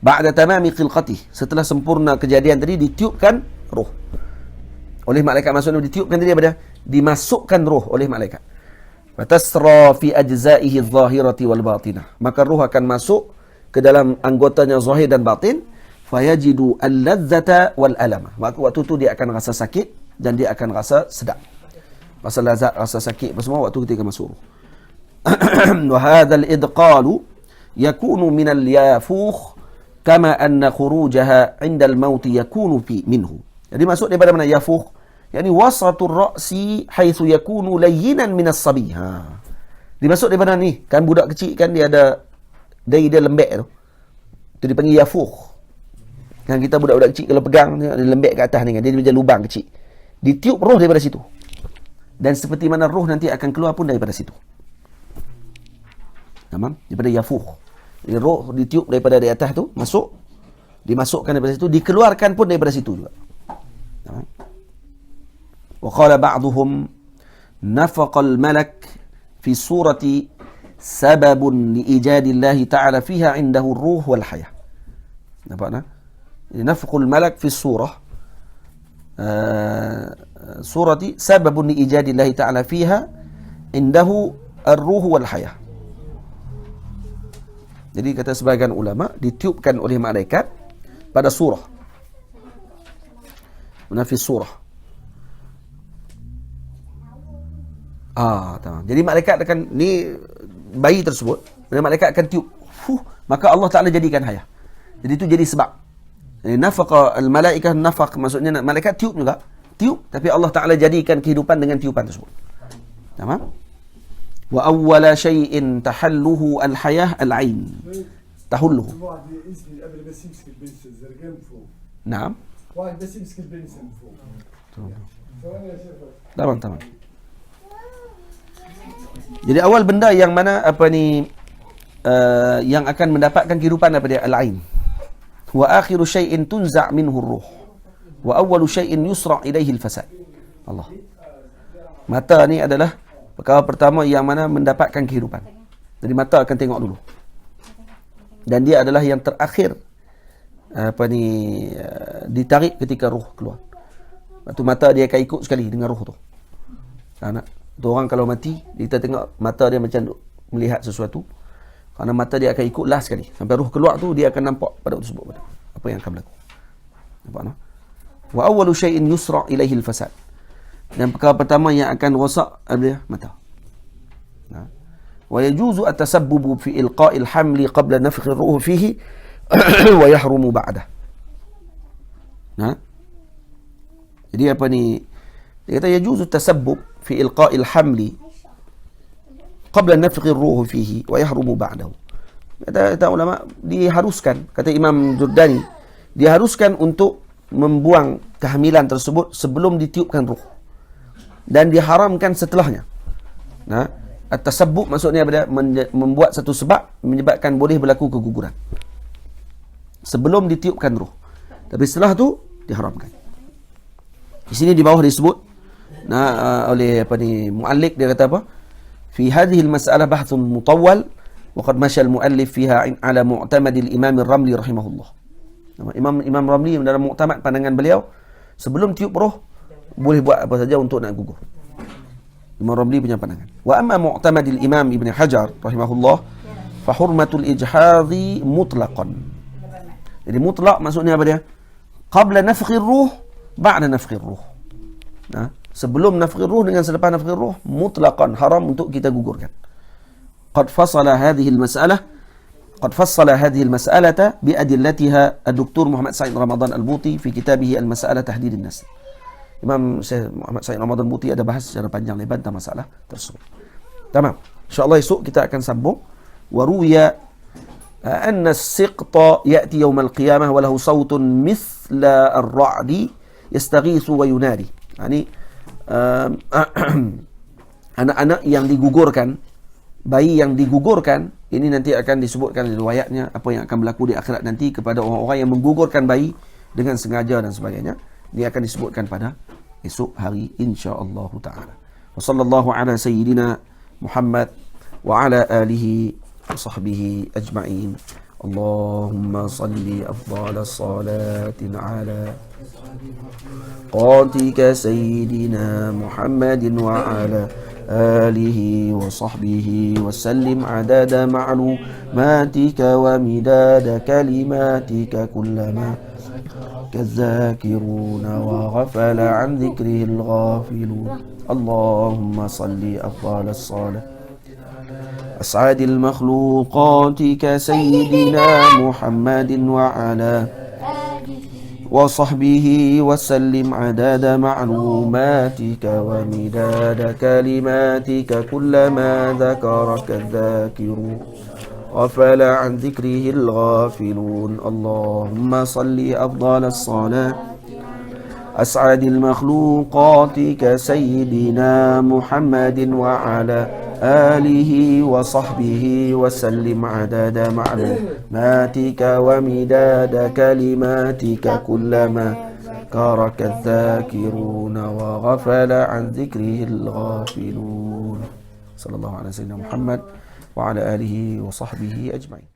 Ba'da tamami khilqatih, setelah sempurna kejadian tadi ditiupkan ruh oleh malaikat. Maksudnya ditiupkan tadi apa? Dimasukkan ruh oleh malaikat. Fatasra fi ajza'ihi adh-dhahirati wal batinah. Maka ruh akan masuk ke dalam anggotanya zahir dan batin. Fayajidu al-ladzata wal alama. Maka waktu tu dia akan rasa sakit dan dia akan rasa sedap. Rasa lazat, rasa sakit semua waktu ketika masuk ruh. Wa hadzal idqalu yakunu min al-yafukh kama anna khurujaha 'inda al-maut yakunu minhu. Jadi masuk daripada mana yafukh? Yani wasatur ra'si haitsu yakunu layyinan min as-sabi. Dimasuk daripada ni. Kan budak kecil kan dia ada dari dia lembek tu. Itu dipanggil yafukh. Kan kita budak-budak kecil kalau pegang dia lembek ke atas ni kan, dia macam lubang kecil. Ditiup roh daripada situ. Dan seperti mana roh nanti akan keluar pun daripada situ. Tamam? Daripada yafukh. Jadi roh ditiup daripada di atas tu, masuk, dimasukkan daripada situ, dikeluarkan pun daripada situ juga. Tamam? Wa qala ba'dhum nafaqa al-malak fi surati sababun li ijadillahi ta'ala fiha 'indahu ar-ruh wal hayah. Nampak tak? Nafqul malak fi surah surati sababun li ijadillahi ta'ala fiha 'indahu ar-ruh wal hayah. Jadi kata sebahagian ulama ditiupkan oleh malaikat pada surah. Menafis surah. Tamam. Jadi malaikat akan ni bayi tersebut, malaikat akan tiup. Maka Allah Ta'ala jadikan hayah. Jadi itu jadi sebab. Nafaqa al-malaikah nafaq, maksudnya malaikat tiup juga. tiup, tapi Allah Ta'ala jadikan kehidupan dengan tiupan tersebut. Tamam? Wa awwala syai'in tahalluhu al-hayah al-ain. Tahulluhu. واحد يسقي قبل بس يمسك البنسة الزرقاء من فوق. Naam. واحد بس يمسك البنسة من فوق. ثواني يا شيخ. Tamam. Jadi awal benda yang mana yang akan mendapatkan kehidupan daripada al-ain. Wa akhiru syai'in tunza' minhu ar-ruh. Wa awwalu syai'in yusra' ilaihi al-fasad. Allah. Mata ni adalah perkara pertama yang mana mendapatkan kehidupan. Jadi mata akan tengok dulu. Dan dia adalah yang terakhir ditarik ketika ruh keluar. Lepas tu mata dia akan ikut sekali dengan ruh tu. Tu orang kalau mati, kita tengok mata dia macam melihat sesuatu. Kerana mata dia akan ikut last sekali. Sampai ruh keluar tu, dia akan nampak pada waktu tersebut apa yang akan berlaku. Nampak tak? Wa awwalu syai'in yusra' ilaihi al-fasad. Dan perkara pertama yang akan rosak adalah mata. Wa yajuzu at-tasabbubu fi ilqa'il hamli qabla nafkhi ar-ruh fihi wa yahrumu ba'dah. Jadi dia kata yajuzu at-tasabbub fi ilqa'il hamli qabla nafkhi ar-ruh fihi wa yahrumu ba'dahu. Kata ulama diharuskan, kata Imam Jurdani, diharuskan untuk membuang kehamilan tersebut sebelum ditiupkan ruh, dan diharamkan setelahnya. At-tasabbub maksudnya membuat satu sebab menyebabkan boleh berlaku keguguran sebelum ditiupkan ruh, tapi setelah tu diharamkan. Di sini di bawah disebut oleh muallif, dia kata apa? Fi hadhihi al-mas'alah bahthun mutawwal wa qad masha al-muallif fiha ala mu'tamad al-Imam Ar-Ramli rahimahullah. Imam Ramli dalam muktamad pandangan beliau, sebelum tiup roh boleh buat apa saja untuk nak gugur. Imam Ramli punya pandangan. Wa amma mu'tamad al-Imam Ibn Hajar rahimahullah fa hurmatul ijhadhi mutlaqan. Jadi mutlak maksudnya apa dia? Qabla nafkhi ar-ruh, ba'da nafkhi ar-ruh. Sebelum nafkhi ruh dengan selepas nafkhi ruh, mutlaqan haram untuk kita gugurkan. Qad fassala hadhihi al-mas'alata bi adillatiha ad-Doktor Muhammad Said Ramadan Al-Buti fi kitabih Al-Mas'alah Tahdid an-Nas. Imam Syekh Muhammad Said Ramadan Al-Buti ada bahas secara panjang lebar tentang masalah tersebut. Tamam. Insya-Allah esok kita akan sambung. Wa ruwiya anna as-siqta ya'ti yawm al-qiyamah wa lahu sawtun mithla ar-ra'di yastaghithu wa yunadi. Anak-anak yang digugurkan, bayi yang digugurkan, ini nanti akan disebutkan riwayatnya apa yang akan berlaku di akhirat nanti kepada orang-orang yang menggugurkan bayi dengan sengaja dan sebagainya. Ini akan disebutkan pada esok hari insya-Allah taala. Wa sallallahu ala sayyidina Muhammad wa ala alihi wa sahbihi ajma'in. Allahumma salli afdal salatin ala قاتك سيدنا محمد وعلى آله وصحبه وسلم عدد معلوماتك ومداد كلماتك كلما كالذاكرون وغفل عن ذكره الغافلون. اللهم صل أفضل الصلاة أسعد المخلوقات كسيدنا محمد وعلى وصحبه وسلم عدد معلوماتك ومداد كلماتك كلما ذكرك الذاكرون غفل عن ذكره الغافلون. اللهم صل أفضل الصلاة أسعد المخلوقات كسيدنا محمد وعلى آله وصحبه وسلم عدد معلوماتك ومداد كلماتك كلما ذكرك الذاكرون وغفل عن ذكره الغافلون. صلى الله على سيدنا محمد وعلى آله وصحبه أجمعين.